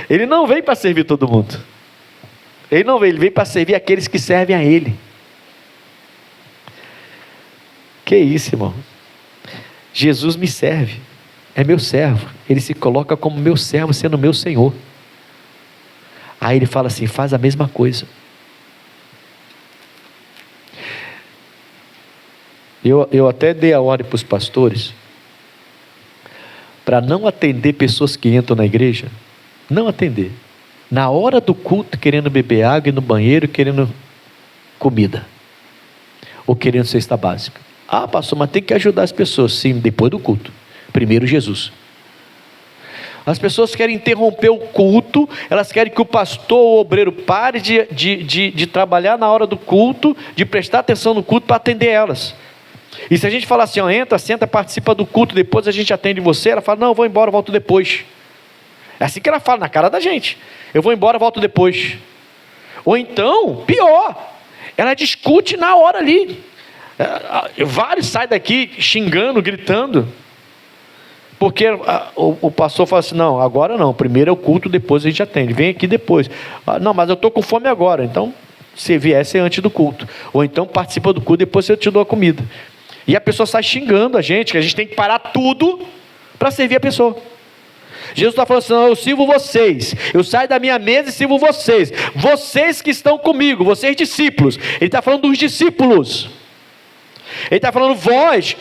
A: Ele não vem para servir todo mundo. Ele vem para servir aqueles que servem a Ele. Que isso, irmão? Jesus me serve, é meu servo. Ele se coloca como meu servo, sendo meu Senhor. Aí ele fala assim, faz a mesma coisa. Eu até dei a ordem para os pastores, para não atender pessoas que entram na igreja, não atender, na hora do culto, querendo beber água, ir no banheiro, querendo comida, ou querendo cesta básica. Ah, pastor, mas tem que ajudar as pessoas. Sim, depois do culto, primeiro Jesus. As pessoas querem interromper o culto, elas querem que o pastor ou o obreiro pare de trabalhar na hora do culto, de prestar atenção no culto para atender elas. E se a gente falar assim, entra, senta, participa do culto, depois a gente atende você, ela fala, não, eu vou embora, eu volto depois. É assim que ela fala, na cara da gente, eu vou embora, eu volto depois. Ou então, pior, ela discute na hora ali, vários saem daqui xingando, gritando, porque o pastor fala assim, não, agora não, primeiro é o culto, depois a gente atende, vem aqui depois. Não, mas eu estou com fome agora, então se viesse antes do culto, ou então participa do culto, depois eu te dou a comida. E a pessoa sai xingando a gente, que a gente tem que parar tudo para servir a pessoa. Jesus está falando assim, não, eu sirvo vocês, eu saio da minha mesa e sirvo vocês, vocês que estão comigo, vocês discípulos. Ele está falando dos discípulos. Ele está falando vós,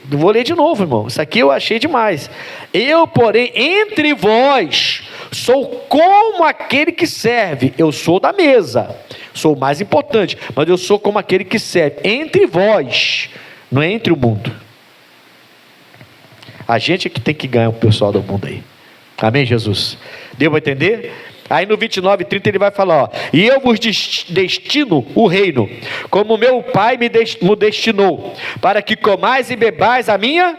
A: vou ler de novo, irmão, isso aqui eu achei demais. Eu, porém, entre vós, sou como aquele que serve. Eu sou da mesa, sou o mais importante, mas eu sou como aquele que serve. Entre vós, não é entre o mundo. A gente é que tem que ganhar o pessoal do mundo aí. Amém, Jesus? Deu para entender? Aí no 29 e 30 ele vai falar, e eu vos destino o reino, como meu pai me destinou, para que comais e bebais a minha...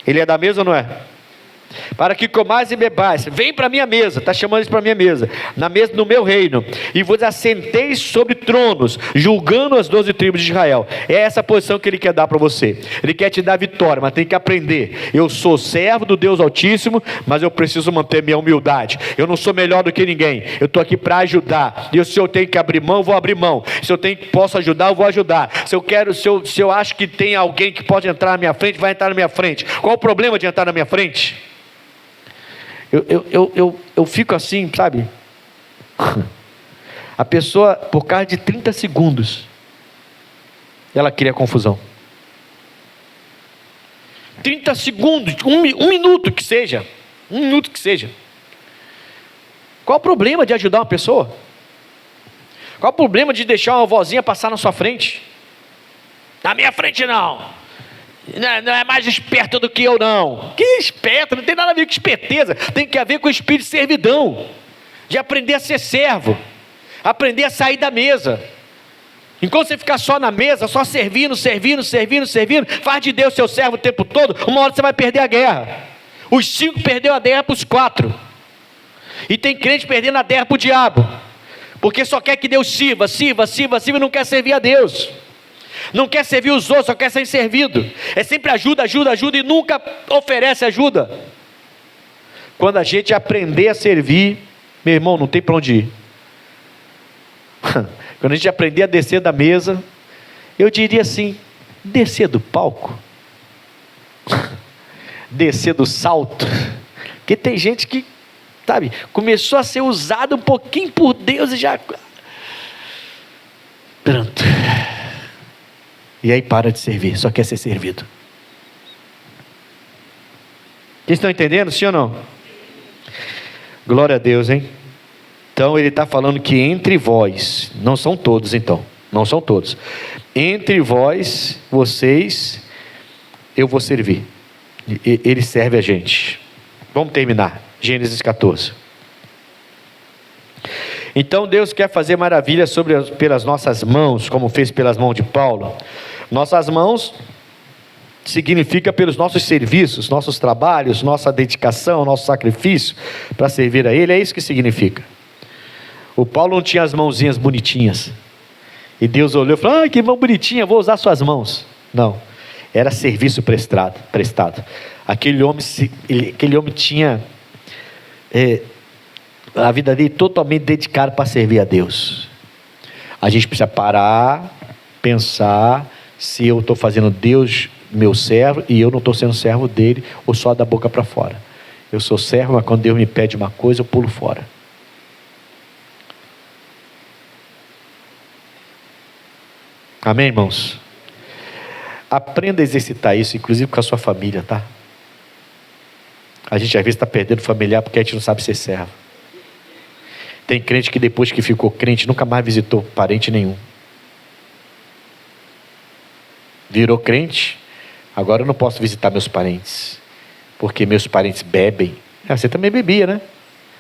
A: Ele é da mesa ou não é? Para que comais e bebais, vem para a minha mesa, está chamando isso para a minha mesa, na mesa do meu reino, e vos assenteis sobre tronos, julgando as 12 tribos de Israel. É essa a posição que ele quer dar para você. Ele quer te dar vitória, mas tem que aprender. Eu sou servo do Deus Altíssimo, mas eu preciso manter minha humildade. Eu não sou melhor do que ninguém, eu estou aqui para ajudar, e se eu tenho que abrir mão, eu vou abrir mão. Se eu posso ajudar, eu vou ajudar. Se eu acho que tem alguém que pode entrar na minha frente, vai entrar na minha frente. Qual o problema de entrar na minha frente? Eu fico assim, sabe? A pessoa, por causa de 30 segundos, ela cria confusão. 30 segundos, um minuto que seja. Um minuto que seja. Qual o problema de ajudar uma pessoa? Qual o problema de deixar uma vozinha passar na sua frente? Na minha frente não. Não é mais esperto do que eu não. Que esperto? Não tem nada a ver com esperteza. Tem que ver com o espírito de servidão, de aprender a ser servo, aprender a sair da mesa. Enquanto você ficar só na mesa, só servindo, faz de Deus seu servo o tempo todo, uma hora você vai perder a guerra. Os 5 perdeu a guerra para os 4. E tem crente perdendo a guerra para o diabo. Porque só quer que Deus sirva e não quer servir a Deus. Não quer servir os outros, só quer ser servido. É sempre ajuda e nunca oferece ajuda. Quando a gente aprender a servir, meu irmão, não tem para onde ir. Quando a gente aprender a descer da mesa, eu diria assim, descer do palco, descer do salto, porque tem gente que, sabe, começou a ser usado um pouquinho por Deus e já, pronto, e aí para de servir, só quer ser servido. Vocês estão entendendo, sim ou não? Glória a Deus, hein? Então ele está falando que entre vós, não são todos então, não são todos, entre vós, vocês, eu vou servir. Ele serve a gente. Vamos terminar, Gênesis 14. Então Deus quer fazer maravilhas pelas nossas mãos, como fez pelas mãos de Paulo. Nossas mãos significa pelos nossos serviços, nossos trabalhos, nossa dedicação, nosso sacrifício para servir a Ele, é isso que significa. O Paulo não tinha as mãozinhas bonitinhas, e Deus olhou e falou, que mão bonitinha, vou usar suas mãos. Não, era serviço prestado. Aquele homem tinha a vida dele totalmente dedicada para servir a Deus. A gente precisa parar, pensar, se eu estou fazendo Deus meu servo, e eu não estou sendo servo dele, ou só da boca para fora. Eu sou servo, mas quando Deus me pede uma coisa, eu pulo fora. Amém, irmãos? Aprenda a exercitar isso, inclusive com a sua família, tá? A gente às vezes está perdendo familiar porque a gente não sabe ser servo. Tem crente que depois que ficou crente nunca mais visitou parente nenhum. Virou crente, agora eu não posso visitar meus parentes, porque meus parentes bebem. Você também bebia, né?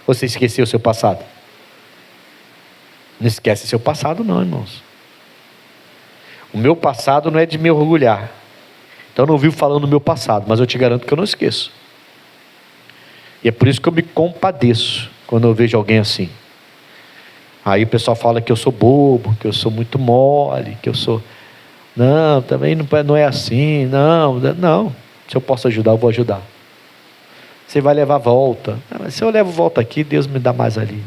A: Ou você esqueceu o seu passado? Não esquece seu passado não, irmãos. O meu passado não é de me orgulhar. Então eu não vivo falando do meu passado, mas eu te garanto que eu não esqueço. E é por isso que eu me compadeço quando eu vejo alguém assim. Aí o pessoal fala que eu sou bobo, que eu sou muito mole, que eu sou... Não, também não é assim, não. Se eu posso ajudar, eu vou ajudar. Você vai levar volta. Mas se eu levo volta aqui, Deus me dá mais ali.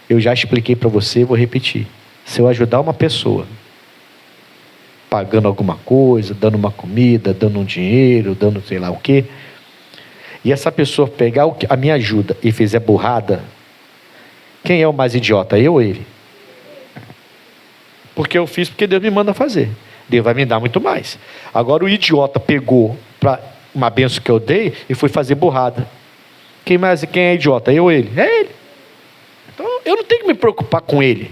A: Eu já expliquei para você, vou repetir. Se eu ajudar uma pessoa, pagando alguma coisa, dando uma comida, dando um dinheiro, dando sei lá o quê, e essa pessoa pegar a minha ajuda e fizer burrada, quem é o mais idiota, eu ou ele? Porque eu fiz porque Deus me manda fazer. Deus vai me dar muito mais. Agora o idiota pegou para uma benção que eu dei e foi fazer burrada. Quem é idiota? Eu ou ele? É ele. Então eu não tenho que me preocupar com ele.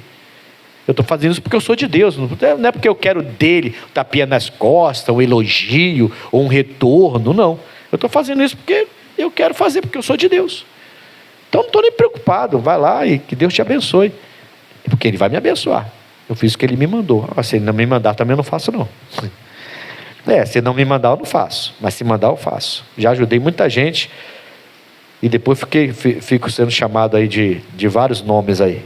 A: Eu estou fazendo isso porque eu sou de Deus. Não é porque eu quero dele um tapinha nas costas, um elogio ou um retorno, não. Eu estou fazendo isso porque eu quero fazer, porque eu sou de Deus. Então não estou nem preocupado. Vai lá e que Deus te abençoe. Porque Ele vai me abençoar. Eu fiz o que Ele me mandou. Se Ele não me mandar, também eu não faço não. Se não me mandar, eu não faço. Mas se mandar, eu faço. Já ajudei muita gente. E depois fico sendo chamado aí de vários nomes aí.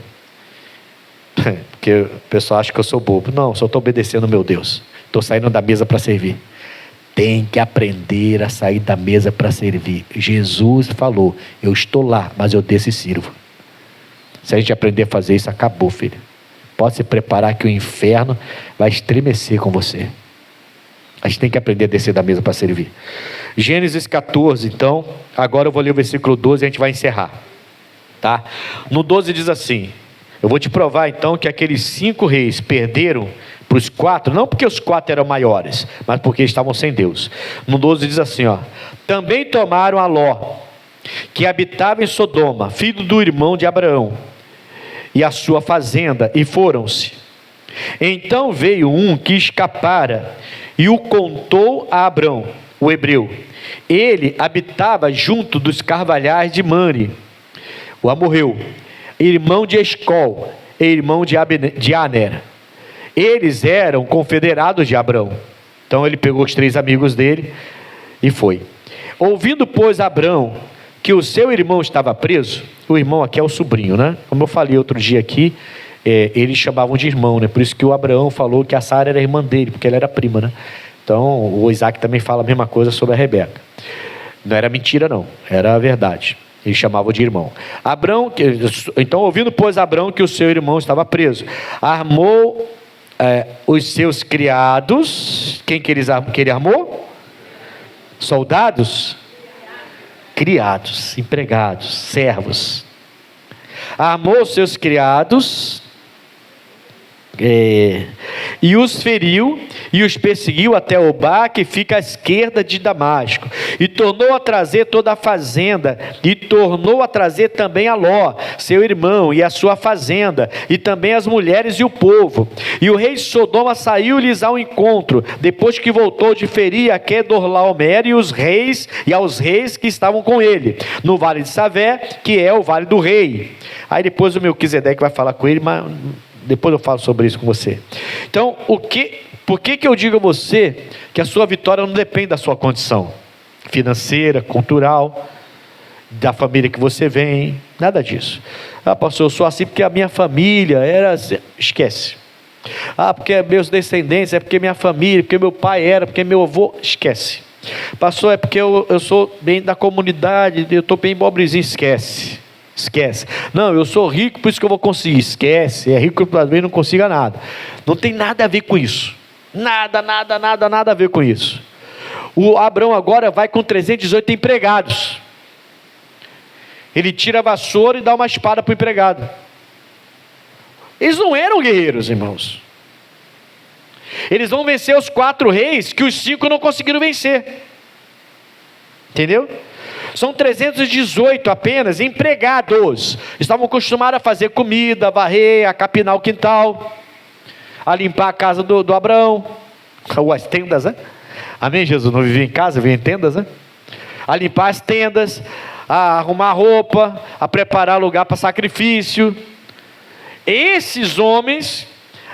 A: Porque o pessoal acha que eu sou bobo. Não, só estou obedecendo meu Deus. Estou saindo da mesa para servir. Tem que aprender a sair da mesa para servir. Jesus falou, eu estou lá, mas eu desço e sirvo. Se a gente aprender a fazer isso, acabou, filho. Pode se preparar que o inferno vai estremecer com você. A gente tem que aprender a descer da mesa para servir. Gênesis 14, então, agora eu vou ler o versículo 12 e a gente vai encerrar. Tá? No 12 diz assim, eu vou te provar então que aqueles 5 reis perderam para os 4, não porque os 4 eram maiores, mas porque estavam sem Deus. No 12 diz assim, também tomaram a Ló, que habitava em Sodoma, filho do irmão de Abraão, e a sua fazenda, e foram-se. Então veio um que escapara, e o contou a Abrão, o hebreu. Ele habitava junto dos carvalhais de Mamre, o amorreu, irmão de Escol, e irmão de Aner. Eles eram confederados de Abrão. Então ele pegou os 3 amigos dele e foi. Ouvindo, pois, Abrão que o seu irmão estava preso, o irmão aqui é o sobrinho, né? Como eu falei outro dia aqui, eles chamavam de irmão, né? Por isso que o Abraão falou que a Sara era irmã dele, porque ela era prima, né? Então, o Isaac também fala a mesma coisa sobre a Rebeca. Não era mentira, não. Era a verdade. Eles chamavam de irmão. Então, ouvindo, pois, Abrão que o seu irmão estava preso, armou os seus criados. Quem que ele armou? Soldados? Criados, empregados, servos. Armou os seus criados e os feriu e os perseguiu até Obá, que fica à esquerda de Damasco, e tornou a trazer toda a fazenda, e tornou a trazer também a Ló, seu irmão, e a sua fazenda, e também as mulheres e o povo. E o rei de Sodoma saiu-lhes ao encontro, depois que voltou de ferir a Quedorlaomer e os reis, e aos reis que estavam com ele, no vale de Savé, que é o vale do rei. Aí depois o Melquisedeque vai falar com ele, mas depois eu falo sobre isso com você. Então, por que eu digo a você que a sua vitória não depende da sua condição financeira, cultural, da família que você vem, nada disso. Pastor, eu sou assim porque a minha família era assim. Esquece. Porque meus descendentes, é porque minha família, porque meu pai era, porque meu avô, esquece. Pastor, é porque eu sou bem da comunidade, eu estou bem pobrezinho, esquece. Não, eu sou rico, por isso que eu vou conseguir. Esquece, é rico para talvez não consiga nada. Não tem nada a ver com isso. Nada a ver com isso. O Abrão agora vai com 318 empregados. Ele tira a vassoura e dá uma espada para o empregado. Eles não eram guerreiros, irmãos. Eles vão vencer os 4 reis que os 5 não conseguiram vencer. Entendeu? São 318 apenas empregados. Estavam acostumados a fazer comida, a varrer, a capinar o quintal, a limpar a casa do Abrão, as tendas, né? Amém, Jesus? Não vivia em casa, vivia em tendas, né? A limpar as tendas, a arrumar roupa, a preparar lugar para sacrifício. Esses homens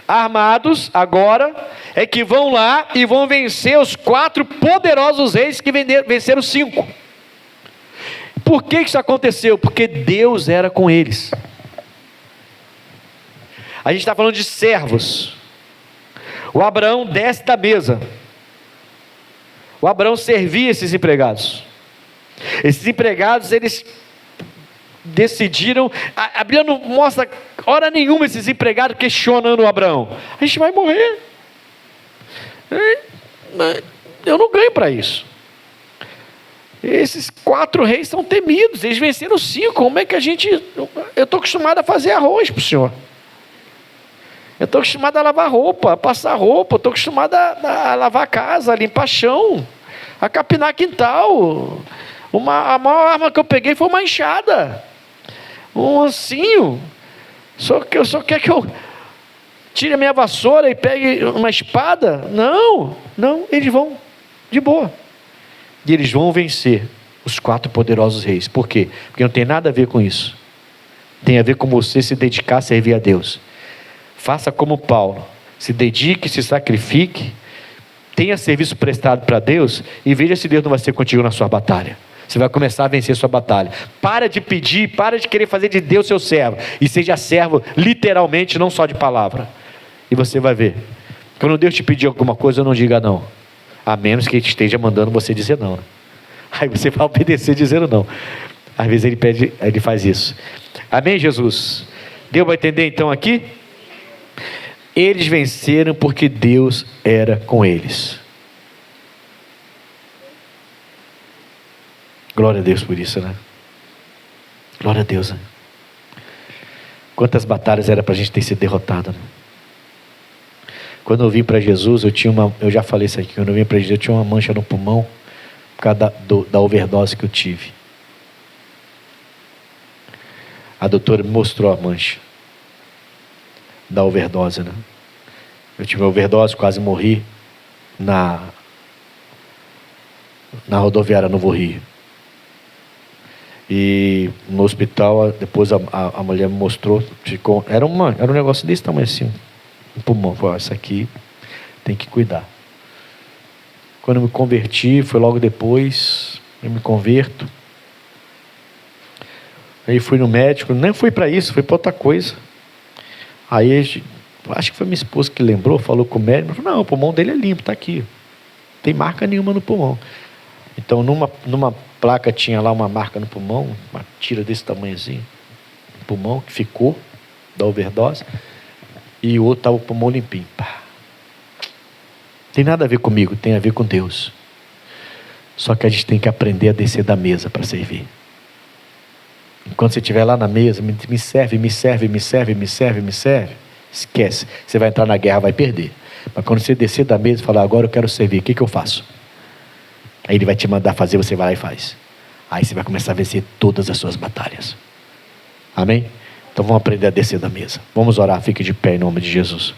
A: armados agora é que vão lá e vão vencer os 4 poderosos reis que venceram os 5. Por que isso aconteceu? Porque Deus era com eles. A gente está falando de servos. O Abraão desce da mesa. O Abraão servia esses empregados. Esses empregados, eles decidiram. A Bíblia não mostra hora nenhuma esses empregados questionando o Abraão. A gente vai morrer. Eu não ganho para isso. Esses 4 reis são temidos, eles venceram 5. Como é que a gente... Eu estou acostumado a fazer arroz para o senhor. Eu estou acostumado a lavar roupa, a passar roupa. Eu estou acostumado a lavar a casa, a limpar chão, a capinar quintal. A maior arma que eu peguei foi uma enxada, um ancinho. Só quer que eu tire a minha vassoura e pegue uma espada? Não, eles vão de boa. E eles vão vencer os 4 poderosos reis. Por quê? Porque não tem nada a ver com isso. Tem a ver com você se dedicar a servir a Deus. Faça como Paulo. Se dedique, se sacrifique. Tenha serviço prestado para Deus. E veja se Deus não vai ser contigo na sua batalha. Você vai começar a vencer sua batalha. Para de pedir, para de querer fazer de Deus seu servo. E seja servo literalmente, não só de palavra. E você vai ver. Quando Deus te pedir alguma coisa, não diga não. A menos que Ele esteja mandando você dizer não. Aí você vai obedecer dizendo não. Às vezes Ele faz isso. Amém, Jesus? Deu para entender então aqui? Eles venceram porque Deus era com eles. Glória a Deus por isso, né? Glória a Deus, né? Quantas batalhas era para a gente ter sido derrotado, né? Quando eu vim para Jesus, eu já falei isso aqui, quando eu vim para Jesus, eu tinha uma mancha no pulmão, por causa da overdose que eu tive. A doutora me mostrou a mancha da overdose, né? Eu tive overdose, quase morri na rodoviária Novo Rio. E no hospital, depois a mulher me mostrou, era um negócio desse tamanho assim, um pulmão. Falei, isso aqui tem que cuidar. Quando eu me converti, foi logo depois, eu me converto. Aí fui no médico, nem fui para isso, fui para outra coisa. Aí, acho que foi minha esposa que lembrou, falou com o médico, falou, não, o pulmão dele é limpo, está aqui. Não tem marca nenhuma no pulmão. Então, numa placa tinha lá uma marca no pulmão, uma tira desse tamanhozinho, no pulmão, que ficou da overdose, e o outro estava o pulmão limpinho. Pá. Tem nada a ver comigo, tem a ver com Deus. Só que a gente tem que aprender a descer da mesa para servir. Enquanto você estiver lá na mesa, me serve, esquece. Você vai entrar na guerra, vai perder. Mas quando você descer da mesa e falar, agora eu quero servir, o que eu faço? Aí ele vai te mandar fazer, você vai lá e faz. Aí você vai começar a vencer todas as suas batalhas. Amém? Então vamos aprender a descer da mesa. Vamos orar, fique de pé em nome de Jesus.